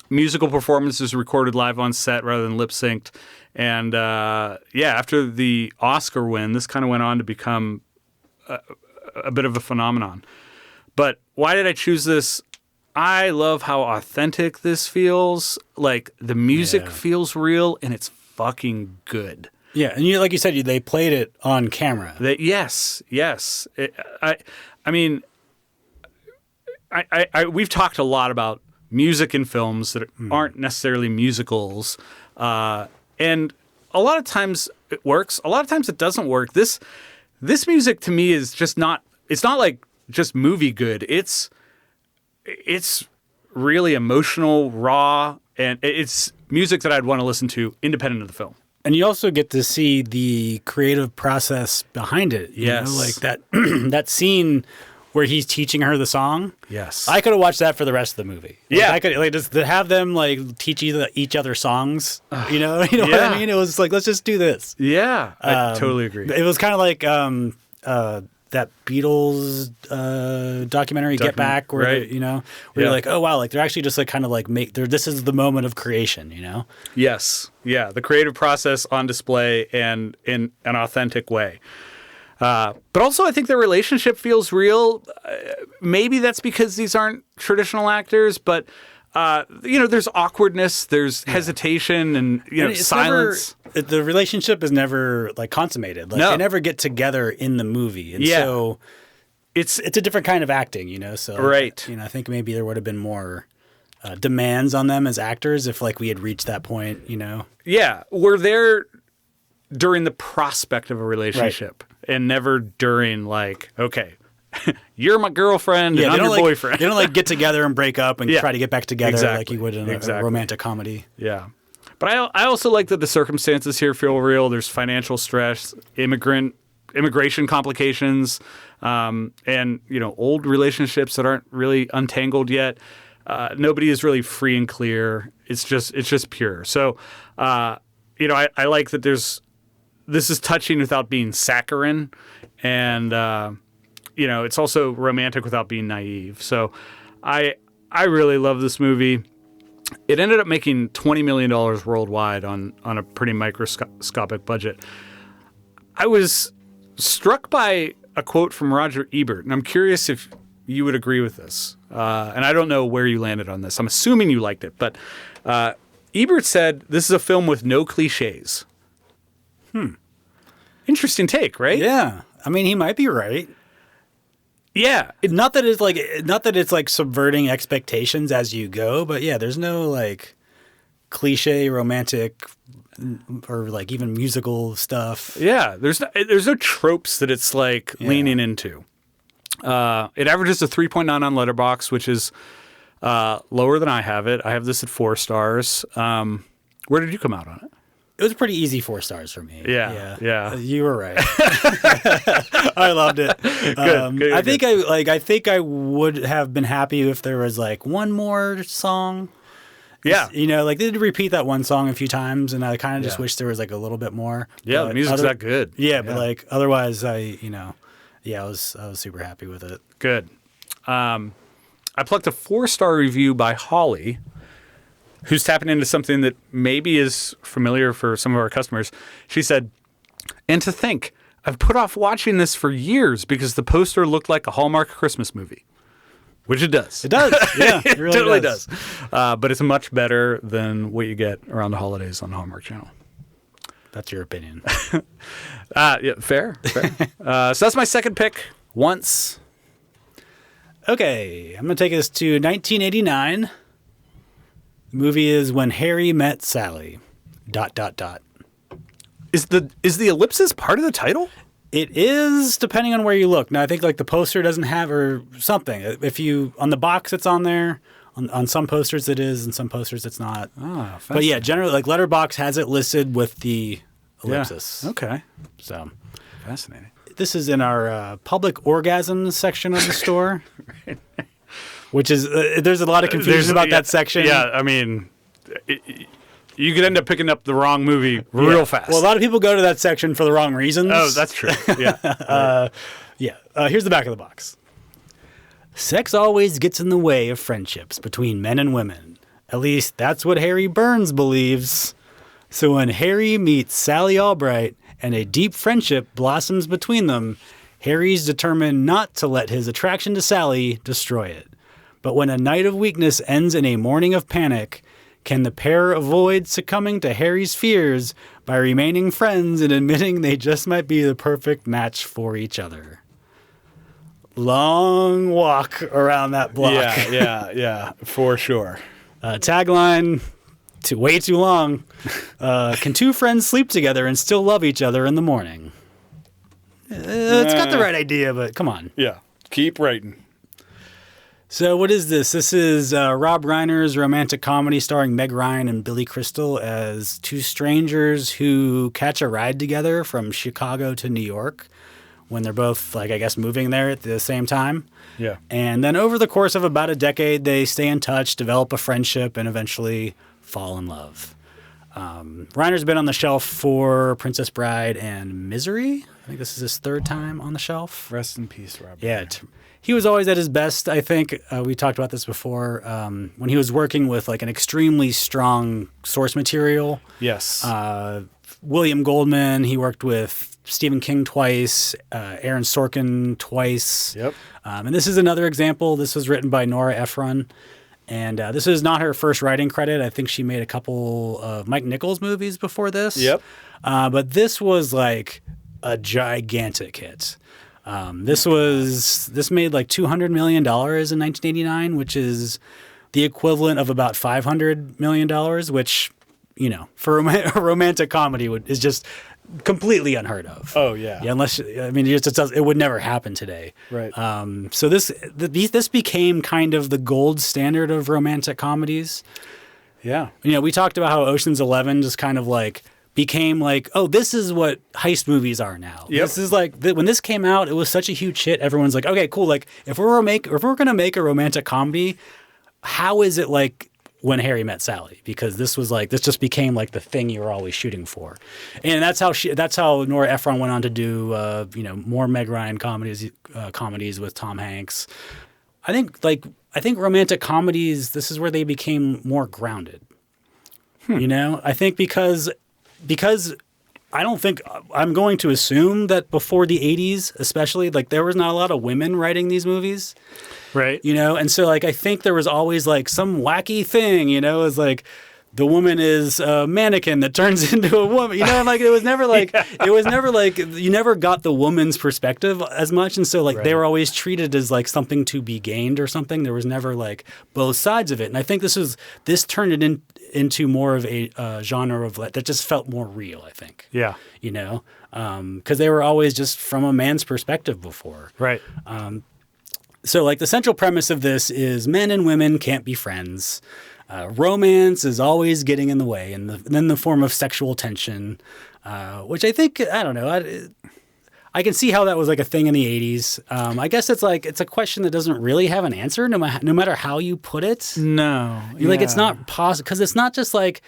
Musical performances recorded live on set rather than lip-synced. And, after the Oscar win, this kind of went on to become a bit of a phenomenon. But why did I choose this? I love how authentic this feels. Like, the music feels real, and it's fucking good. Yeah, and like you said, they played it on camera. Yes. We've talked a lot about music in films that aren't necessarily musicals, and a lot of times it works. A lot of times it doesn't work. This music to me is just not. It's not like just movie good. It's really emotional, raw, and it's music that I'd want to listen to independent of the film. And you also get to see the creative process behind it. You know, like that that scene where he's teaching her the song. Yes. I could have watched that for the rest of the movie. Yeah. I could just to have them like teach each other songs. You know what I mean? It was like, let's just do this. Yeah, I totally agree. It was kind of like that Beatles documentary, Get Back, where right. where you're like, oh wow, like they're actually just like kind of like this is the moment of creation, you know? Yes, yeah, the creative process on display and in an authentic way. But also, I think their relationship feels real. Maybe that's because these aren't traditional actors, but there's awkwardness, there's hesitation, and silence. The relationship is never like consummated. Like they never get together in the movie, and so it's a different kind of acting, So right, I think maybe there would have been more demands on them as actors if like we had reached that point, Yeah, we're there during the prospect of a relationship, and never during like, okay, you're my girlfriend and I'm your boyfriend. They don't like get together and break up and try to get back together like you would in a romantic comedy. Yeah. But I also like that the circumstances here feel real. There's financial stress, immigrant immigration complications, and old relationships that aren't really untangled yet. Nobody is really free and clear. It's just pure. So, I like that this is touching without being saccharine, and it's also romantic without being naive. So, I really love this movie. It ended up making $20 million worldwide on a pretty microscopic budget. I was struck by a quote from Roger Ebert, and I'm curious if you would agree with this. And I don't know where you landed on this. I'm assuming you liked it, but Ebert said, "This is a film with no cliches." Interesting take, right? Yeah. I mean, he might be right. Yeah. Not that it's like subverting expectations as you go, but yeah, there's no like cliche romantic or like even musical stuff. Yeah. There's no tropes that it's like leaning into. It averages a 3.9 on Letterboxd, which is lower than I have it. I have this at 4 stars. Where did you come out on it? It was pretty easy 4 stars for me. Yeah. You were right. I loved it. Good, I think I would have been happy if there was like one more song. Yeah. Like they did repeat that one song a few times, and I kind of just wish there was like a little bit more. Yeah, the music's that good. Yeah, but like otherwise, I was super happy with it. Good. I plucked a 4-star review by Holly, who's tapping into something that maybe is familiar for some of our customers. She said, "And to think, I've put off watching this for years because the poster looked like a Hallmark Christmas movie." Which it does. It does. Yeah, it really totally does. But it's much better than what you get around the holidays on the Hallmark Channel. That's your opinion. Yeah, fair. So that's my second pick. Once. Okay, I'm going to take us to 1989. The movie is When Harry Met Sally. ... Is the ellipsis part of the title? It is, depending on where you look. Now, I think like the poster doesn't have or something. If you on the box, it's on there. On some posters, it is, and some posters, it's not. Oh, but yeah, generally, like Letterboxd has it listed with the ellipsis. Yeah. Okay. So Fascinating. this is in our public orgasms section of the store, which is there's a lot of confusion about that section. Yeah, I mean, you could end up picking up the wrong movie real fast. Well, a lot of people go to that section for the wrong reasons. Oh, that's true. Yeah. Here's the back of the box. Sex always gets in the way of friendships between men and women. At least that's what Harry Burns believes. So when Harry meets Sally Albright and a deep friendship blossoms between them, Harry's determined not to let his attraction to Sally destroy it. But when a night of weakness ends in a morning of panic, can the pair avoid succumbing to Harry's fears by remaining friends and admitting they just might be the perfect match for each other? Long walk around that block. Yeah, for sure. Tagline, way too long. Can two friends sleep together and still love each other in the morning? It's got the right idea, but come on. Yeah, keep writing. So what is this? This is Rob Reiner's romantic comedy starring Meg Ryan and Billy Crystal as two strangers who catch a ride together from Chicago to New York when they're both, like, I guess, moving there at the same time. Yeah. And then over the course of about a decade, they stay in touch, develop a friendship, and eventually fall in love. Reiner's been on the shelf for Princess Bride and Misery. I think this is his third time on the shelf. Rest in peace, Rob. Yeah. He was always at his best, I think. We talked about this before. When he was working with like an extremely strong source material. Yes. William Goldman, he worked with Stephen King twice, Aaron Sorkin twice. Yep. And this is another example. This was written by Nora Ephron. And this is not her first writing credit. I think she made a couple of Mike Nichols movies before this. Yep. But this was like a gigantic hit. This made like $200 million in 1989, which is the equivalent of about $500 million, which, you know, for a romantic comedy is just completely unheard of. Oh yeah. Yeah, unless I mean, it would never happen today. Right. So this became kind of the gold standard of romantic comedies. Yeah. You know, we talked about how Ocean's 11 just kind of like became like, oh, this is what heist movies are now. Yep. This is like when this came out, it was such a huge hit. Everyone's like, okay, cool. Like if we're gonna make a romantic comedy, how is it like When Harry Met Sally? Because this just became like the thing you were always shooting for, and that's how Nora Ephron went on to do more Meg Ryan comedies with Tom Hanks. I think romantic comedies, this is where they became more grounded. I think because I don't think I'm going to assume that before the 80s, especially, like there was not a lot of women writing these movies. Right. And so like I think there was always like some wacky thing, it's like the woman is a mannequin that turns into a woman, and like it was never like you never got the woman's perspective as much, and so like they were always treated as like something to be gained or something. There was never like both sides of it, and I think this turned it into more of a genre of that just felt more real. I think. Yeah. Because they were always just from a man's perspective before. Right. So like the central premise of this is men and women can't be friends. Romance is always getting in the way, and then the form of sexual tension, which I think, I don't know, I can see how that was like a thing in the 80s. I guess it's a question that doesn't really have an answer, no matter how you put it. No. Like it's not possible, because it's not just like,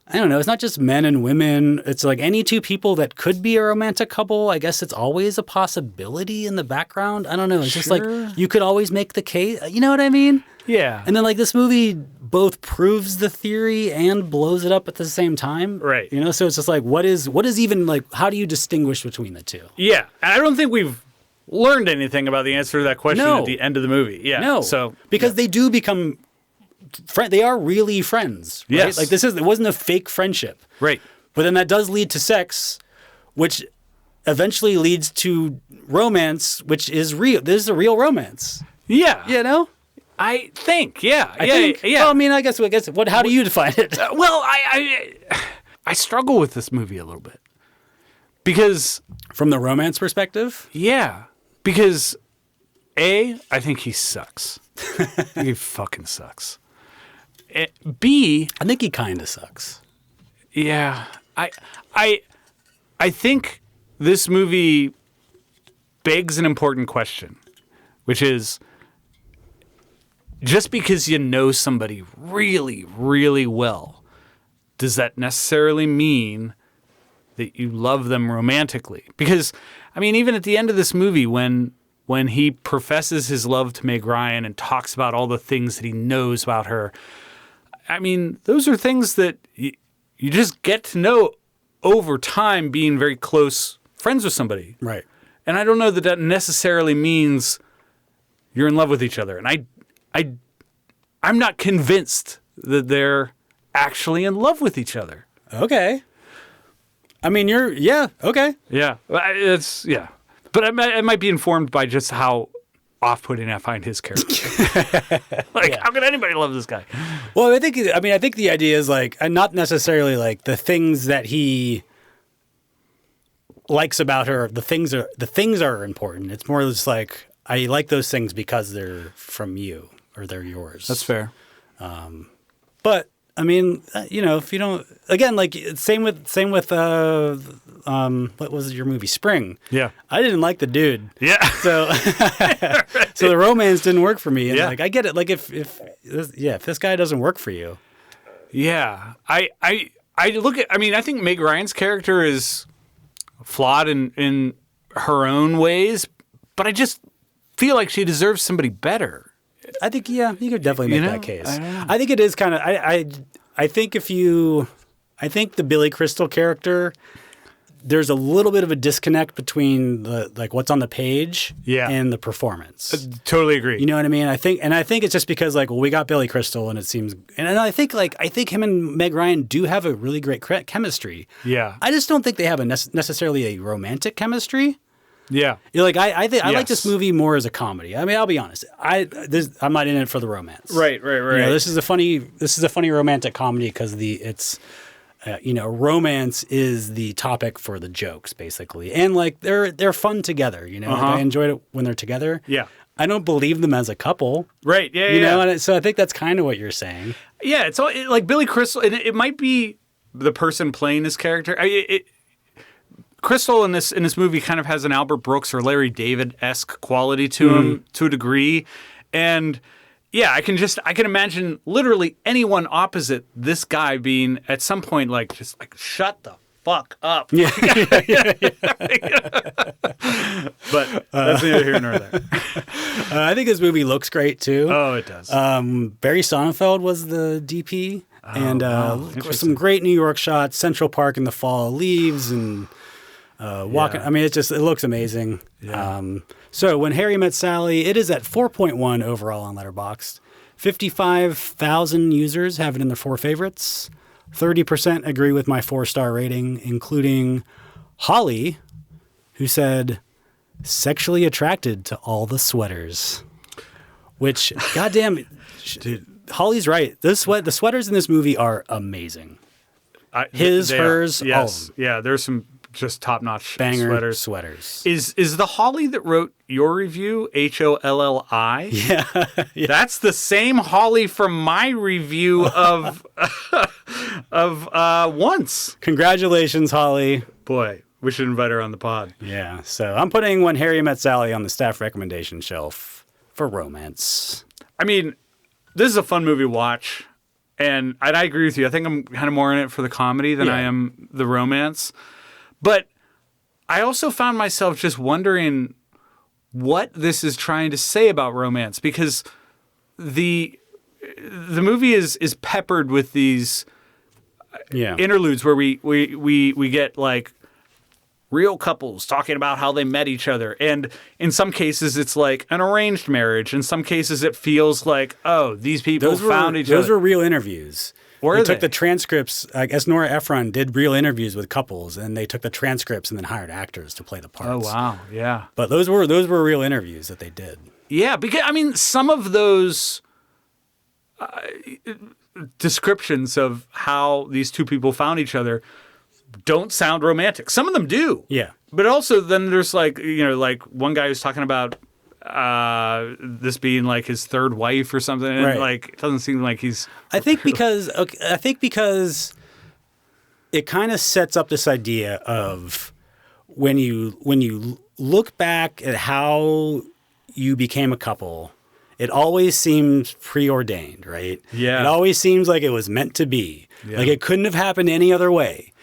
I don't know, it's not just men and women. It's like any two people that could be a romantic couple. I guess it's always a possibility in the background. I don't know. It's just like you could always make the case. You know what I mean? Yeah. And then like this movie both proves the theory and blows it up at the same time. Right. So it's just like, what is even like, how do you distinguish between the two? Yeah. And I don't think we've learned anything about the answer to that question at the end of the movie. Yeah. No. So because they do become they are really friends. Right? Yes. Like it wasn't a fake friendship. Right. But then that does lead to sex, which eventually leads to romance, which is real. This is a real romance. Yeah. I think, yeah. Yeah. Well, I mean, I guess. How do you define it? Well, I struggle with this movie a little bit because from the romance perspective, because I think he sucks. He fucking sucks. B, I think he kind of sucks. Yeah, I think this movie begs an important question, which is, just because you know somebody really, really well, does that necessarily mean that you love them romantically? Because, I mean, even at the end of this movie, when he professes his love to Meg Ryan and talks about all the things that he knows about her, I mean, those are things that you just get to know over time being very close friends with somebody. Right. And I don't know that necessarily means you're in love with each other. And I'm not convinced that they're actually in love with each other. Okay. I mean, okay. Yeah. But I might be informed by just how off-putting I find his character. How could anybody love this guy? Well, I think the idea is like, and not necessarily like the things that he likes about her. The things are important. It's more just like, I like those things because they're from you or they're yours. That's fair. But I mean, if you don't, again, like same with what was your movie, Spring? Yeah. I didn't like the dude. Yeah. So so the romance didn't work for me. And like, I get it. Like if this guy doesn't work for you. Yeah. I think Meg Ryan's character is flawed in her own ways, but I just feel like she deserves somebody better. I think, you could definitely make that case. I think it is kind of, I think the Billy Crystal character, there's a little bit of a disconnect between what's on the page and the performance. Totally agree. You know what I mean? I think it's just because we got Billy Crystal and it seems, and I think him and Meg Ryan do have a really great chemistry. Yeah. I just don't think they have necessarily a romantic chemistry. Yeah. I like this movie more as a comedy. I mean, I'll be honest. I'm not in it for the romance. Right. This is a funny romantic comedy because romance is the topic for the jokes basically, and they're fun together. I enjoyed it when they're together. Yeah. I don't believe them as a couple. Right. Yeah. And so I think that's kind of what you're saying. Yeah. It's all like Billy Crystal, and it might be the person playing this character. Crystal in this movie kind of has an Albert Brooks or Larry David-esque quality to him to a degree, and yeah, I can imagine literally anyone opposite this guy being at some point like just like shut the fuck up. Yeah. But that's neither here nor there. I think this movie looks great too. Oh, it does. Barry Sonnenfeld was the DP, and some great New York shots. Central Park in the fall, leaves and walking. Yeah. I mean, it looks amazing. Yeah. So When Harry Met Sally, it is at 4.1 overall on Letterboxd. 55,000 users have it in their 4 favorites. 30% agree with my 4-star rating, including Holly, who said, sexually attracted to all the sweaters. Which, goddamn, dude, Holly's right. The sweaters in this movie are amazing. Hers, yes. all of them. Yeah, there's some just top-notch Banger sweaters. sweaters. Is the Holly that wrote your review Holli? Yeah. That's the same Holly from my review of Once. Congratulations, Holly. Boy, we should invite her on the pod. Yeah, so I'm putting When Harry Met Sally on the staff recommendation shelf for romance. I mean, this is a fun movie to watch, and I agree with you. I think I'm kind of more in it for the comedy than I am the romance. But I also found myself just wondering what this is trying to say about romance, because the movie is peppered with these interludes where we get like real couples talking about how they met each other. And in some cases, it's like an arranged marriage. In some cases, it feels like, oh, these people found each other. Those were real interviews. They took the transcripts. I guess Nora Ephron did real interviews with couples, and they took the transcripts and then hired actors to play the parts. Oh, wow. Yeah. But those were real interviews that they did. Yeah, because, I mean, some of those descriptions of how these two people found each other don't sound romantic. Some of them do. Yeah. But also then there's like, like one guy who's talking about this being like his third wife or something. And like, it doesn't seem like he's... I think because it kind of sets up this idea of when you look back at how you became a couple, it always seems preordained, right? Yeah. It always seems like it was meant to be. Yeah. Like it couldn't have happened any other way.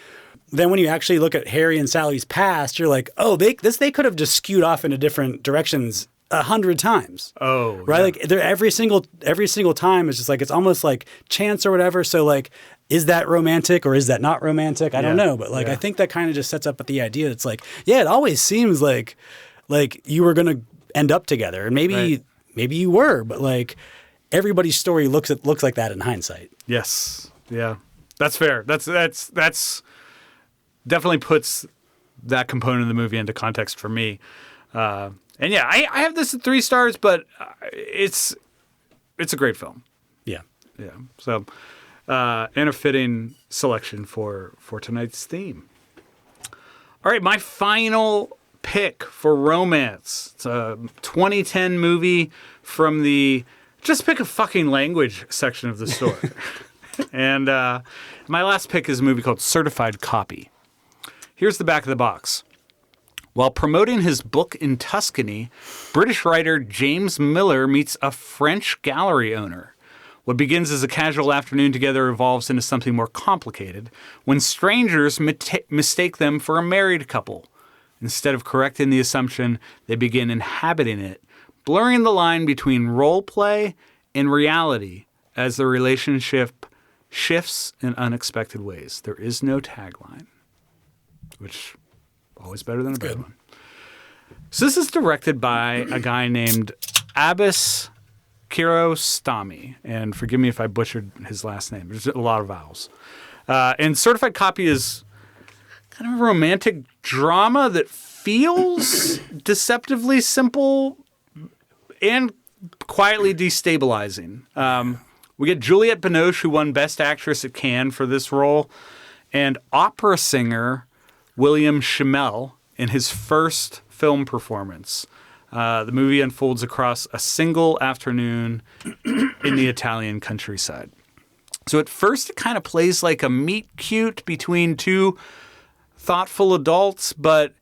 Then when you actually look at Harry and Sally's past, you're like, oh, they could have just skewed off into different directions 100 times. Oh, right. yeah. Like every single time, it's just like it's almost like chance or whatever. So like, is that romantic or is that not romantic? I don't know, but like I think that kind of just sets up the idea. It's like, yeah, it always seems like you were gonna end up together, and maybe you were, but like everybody's story looks like that in hindsight. Yes. Yeah. That's fair. That's definitely puts that component of the movie into context for me. And yeah, I have this at 3 stars, but it's a great film. Yeah. Yeah. So, and a fitting selection for tonight's theme. All right, my final pick for romance. It's a 2010 movie from the just pick a fucking language section of the store. And my last pick is a movie called Certified Copy. Here's the back of the box. While promoting his book in Tuscany, British writer James Miller meets a French gallery owner. What begins as a casual afternoon together evolves into something more complicated when strangers mistake them for a married couple. Instead of correcting the assumption, they begin inhabiting it, blurring the line between role play and reality as the relationship shifts in unexpected ways. There is no tagline, which always better than a bad one. So this is directed by a guy named Abbas Kiarostami, and forgive me if I butchered his last name. There's a lot of vowels. And Certified Copy is kind of a romantic drama that feels deceptively simple and quietly destabilizing. We get Juliette Binoche, who won Best Actress at Cannes for this role, and opera singer William Schimmel in his first film performance. The movie unfolds across a single afternoon in the Italian countryside. So at first it kind of plays like a meet cute between two thoughtful adults, but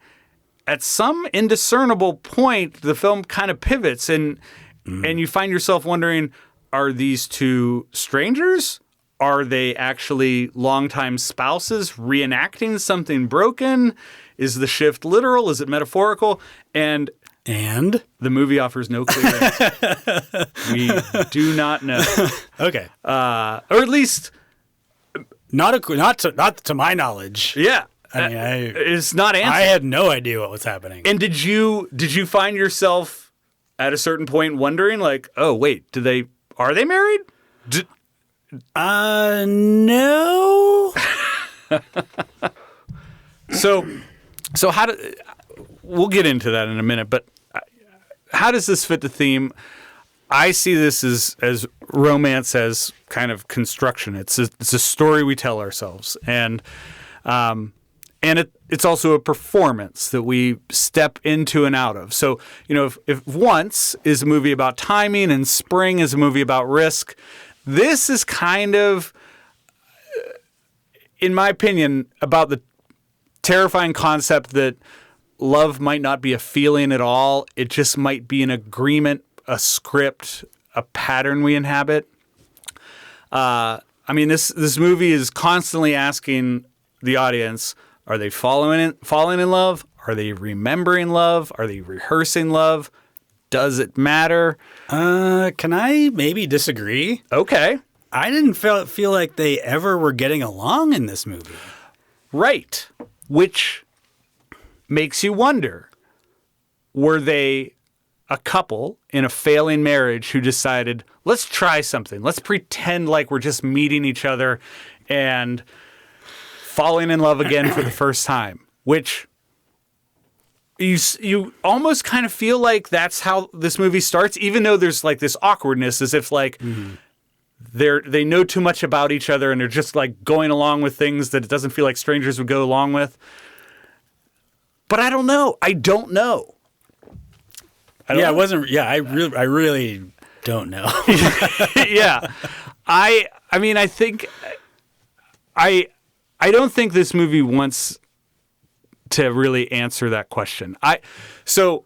at some indiscernible point, the film kind of pivots and you find yourself wondering, are these two strangers? Are they actually longtime spouses reenacting something broken? Is the shift literal? Is it metaphorical? And the movie offers no clear answer. We do not know. Okay. Or at least Not to my knowledge. yeah. I mean, It's not answered. I had no idea what was happening. And did you find yourself at a certain point wondering, like, oh wait, are they married? No. So we'll get into that in a minute, but how does this fit the theme? I see this as romance as kind of construction. It's a story we tell ourselves, and it's also a performance that we step into and out of. So, if Once is a movie about timing and Spring is a movie about risk, this is kind of, in my opinion, about the terrifying concept that love might not be a feeling at all. It just might be an agreement, a script, a pattern we inhabit. This movie is constantly asking the audience, are they falling in love? Are they remembering love? Are they rehearsing love? Does it matter? Can I maybe disagree? Okay. I didn't feel like they ever were getting along in this movie. Right. Which makes you wonder, were they a couple in a failing marriage who decided, let's try something. Let's pretend like we're just meeting each other and falling in love again for the first time, which you almost kind of feel like that's how this movie starts, even though there's like this awkwardness, as if like they know too much about each other and they're just like going along with things that it doesn't feel like strangers would go along with. But I don't know. I don't know. It wasn't. Yeah, I really don't know. Yeah, I think I don't think this movie wants to really answer that question. So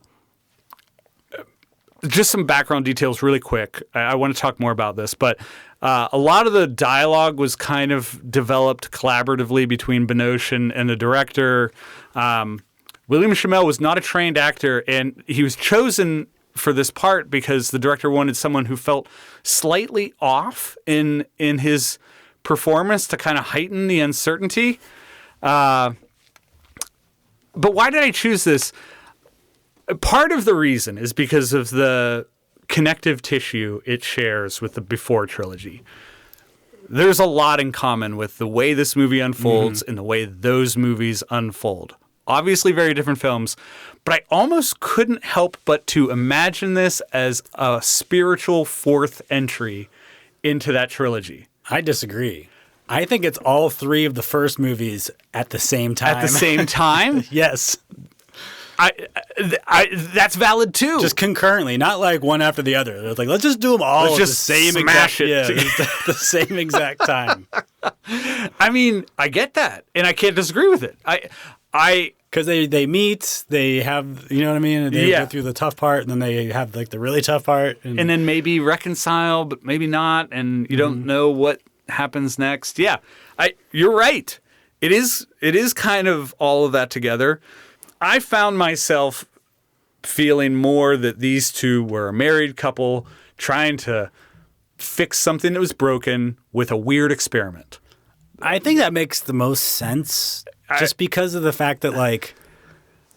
just some background details really quick. I want to talk more about this, but a lot of the dialogue was kind of developed collaboratively between Binoche and the director. William Shamel was not a trained actor, and he was chosen for this part because the director wanted someone who felt slightly off in his performance to kind of heighten the uncertainty. But why did I choose this? Part of the reason is because of the connective tissue it shares with the Before trilogy. There's a lot in common with the way this movie unfolds and the way those movies unfold. Obviously very different films, but I almost couldn't help but to imagine this as a spiritual fourth entry into that trilogy. I disagree. I think it's all three of the first movies at the same time. At the same time? Yes. That's valid too. Just concurrently, not like one after the other. They're like, let's just do them all Let's at just the same smash exact, it. Yeah, the same exact time. I mean, I get that, and I can't disagree with it. Because they meet, they have, you know what I mean? And they go through the tough part, and then they have like the really tough part. And then maybe reconcile, but maybe not, and you don't know what happens next. Yeah, you're right. It is kind of all of that together. I found myself feeling more that these two were a married couple trying to fix something that was broken with a weird experiment. I think that makes the most sense just because of the fact that like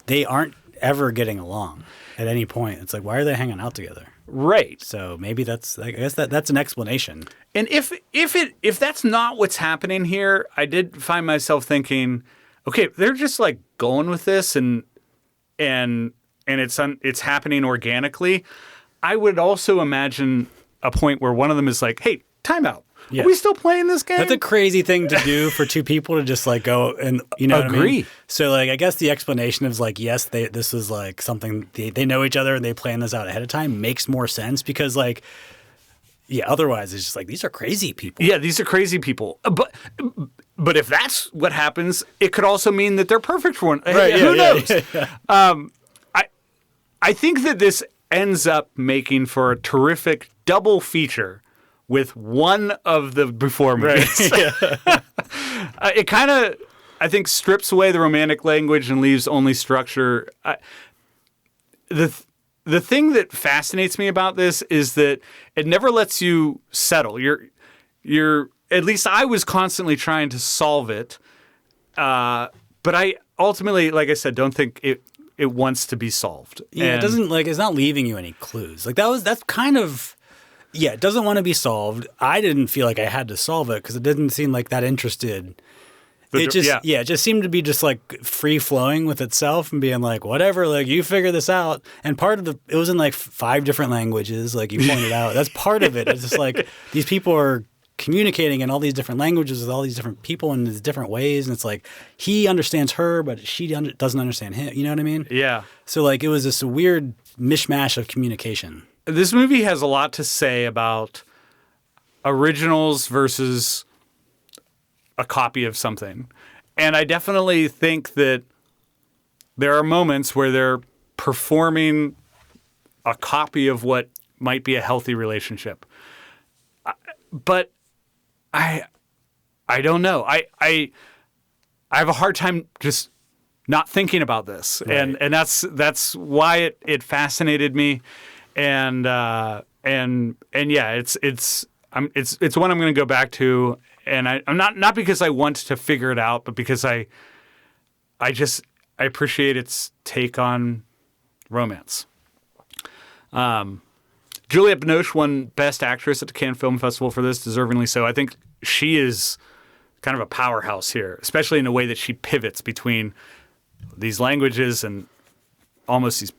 they aren't ever getting along at any point. It's like, why are they hanging out together? Right. So maybe that's an explanation. And if that's not what's happening here, I did find myself thinking, okay, they're just like going with this and it's happening organically. I would also imagine a point where one of them is like, hey, time out. Yeah. Are we still playing this game? That's a crazy thing to do for two people to just like go and, you know, agree. What I mean? So like, I guess the explanation is like, yes, this is like something they know each other and they plan this out ahead of time makes more sense because like Yeah, otherwise it's just like, these are crazy people. Yeah, these are crazy people. But if that's what happens, it could also mean that they're perfect for one. Right, Who knows? Yeah. I think that this ends up making for a terrific double feature with one of the before movies. Right. Yeah. It kind of, I think, strips away the romantic language and leaves only structure. The thing that fascinates me about this is that it never lets you settle. You're at least I was constantly trying to solve it, but I ultimately, like I said, don't think it wants to be solved. Yeah, And it doesn't it's not leaving you any clues. Like that's kind of, yeah, it doesn't want to be solved. I didn't feel like I had to solve it because it didn't seem like that interested. It just seemed to be just like free flowing with itself and being like, whatever, like you figure this out. And part of it was in like 5 different languages, like you pointed out. That's part of it. It's just like these people are communicating in all these different languages with all these different people in these different ways. And it's like he understands her, but she doesn't understand him. You know what I mean? Yeah. So like it was this weird mishmash of communication. This movie has a lot to say about originals versus a copy of something. And I definitely think that there are moments where they're performing a copy of what might be a healthy relationship. But I don't know. I have a hard time just not thinking about this. Right. And that's why it fascinated me. And yeah, it's one I'm going to go back to. And I'm not because I want to figure it out, but because I appreciate its take on romance. Juliette Binoche won Best Actress at the Cannes Film Festival for this, deservingly so. I think she is kind of a powerhouse here, especially in the way that she pivots between these languages and almost these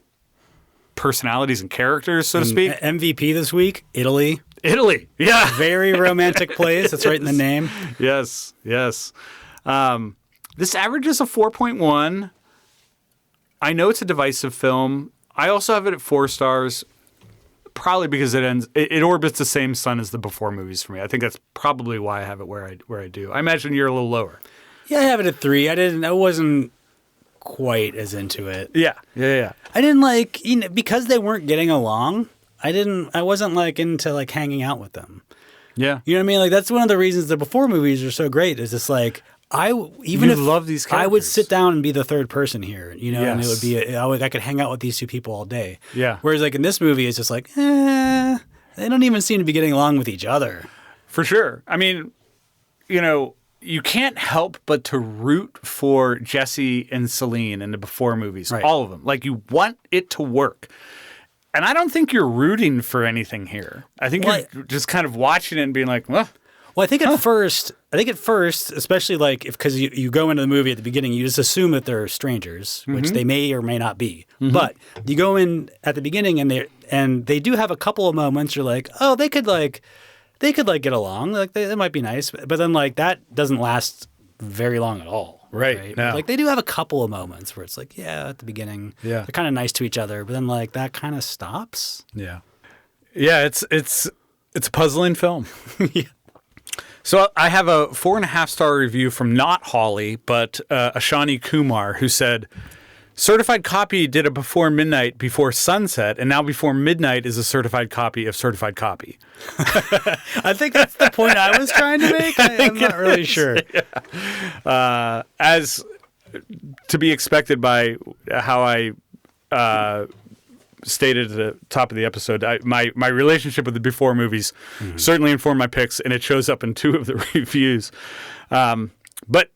personalities and characters, so to speak. MVP this week, Italy. Italy, yeah. Very romantic place. That's right in the name. Yes. This averages a 4.1. I know it's a divisive film. I also have it at 4 stars, probably because it orbits the same sun as the before movies for me. I think that's probably why I have it where I do. I imagine you're a little lower. Yeah, I have it at 3. I wasn't quite as into it. Yeah. I didn't like, because they weren't getting along. I wasn't like into like hanging out with them. Yeah. You know what I mean? Like that's one of the reasons the before movies are so great. Is just like love these characters. I would sit down and be the third person here, Yes. and it would be I could hang out with these 2 people all day. Yeah. Whereas like in this movie, it's just like, they don't even seem to be getting along with each other. For sure. I mean, you can't help but to root for Jesse and Celine in the before movies. Right. All of them. Like you want it to work. And I don't think you're rooting for anything here. I think you're just kind of watching it and being like, well. Well, I think at first, especially like because you go into the movie at the beginning, you just assume that they're strangers, which they may or may not be. Mm-hmm. But you go in at the beginning and they do have a couple of moments. You're like, oh, they could get along. Like they might be nice, but then like that doesn't last very long at all. Right. No. Like they do have a couple of moments where it's like, yeah, at the beginning, they're kind of nice to each other, but then like that kind of stops. Yeah. Yeah. It's a puzzling film. Yeah. So I have a 4.5-star review from not Holly, but Ashani Kumar, who said, certified copy did a before midnight, before sunset, and now before midnight is a certified copy of certified copy. I think that's the point I was trying to make. I'm not really sure. Yeah. As to be expected by how I stated at the top of the episode, my relationship with the before movies certainly informed my picks, and it shows up in 2 of the reviews. But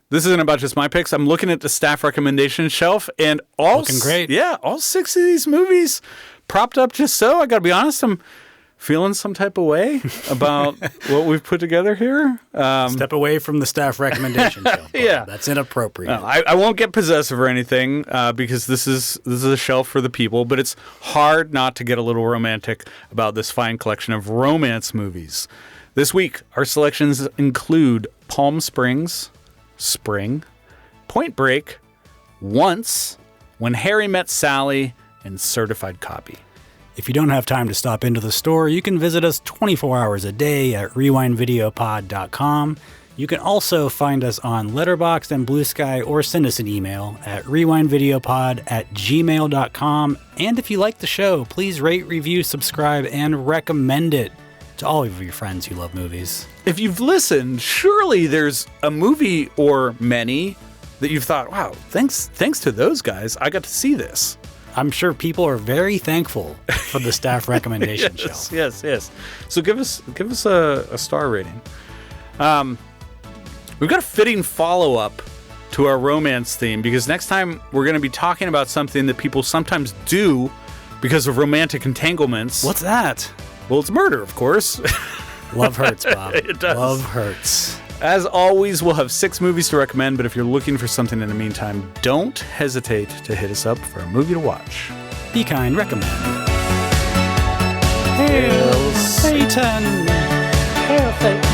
this isn't about just my picks. I'm looking at the staff recommendation shelf, and looking great. Yeah, all 6 of these movies propped up just so. I got to be honest, I'm feeling some type of way about what we've put together here. Step away from the staff recommendation shelf. Yeah, that's inappropriate. No, I won't get possessive or anything because this is a shelf for the people. But it's hard not to get a little romantic about this fine collection of romance movies. This week, our selections include Palm Springs, Spring, Point Break, Once, When Harry Met Sally, and Certified Copy. If you don't have time to stop into the store, you can visit us 24 hours a day at rewindvideopod.com. You can also find us on Letterboxd and Blue Sky, or send us an email at rewindvideopod@gmail.com. And if you like the show, please rate, review, subscribe, and recommend it to all of your friends who love movies. If you've listened, surely there's a movie or many that you've thought, wow, thanks to those guys, I got to see this. I'm sure people are very thankful for the staff recommendation show. Yes. So give us a star rating. We've got a fitting follow-up to our romance theme, because next time we're going to be talking about something that people sometimes do because of romantic entanglements. What's that? Well, it's murder, of course. Love hurts, Bob. It does. Love hurts. As always, we'll have 6 movies to recommend, but if you're looking for something in the meantime, don't hesitate to hit us up for a movie to watch. Be kind, recommend. Hail Satan! Hail Satan!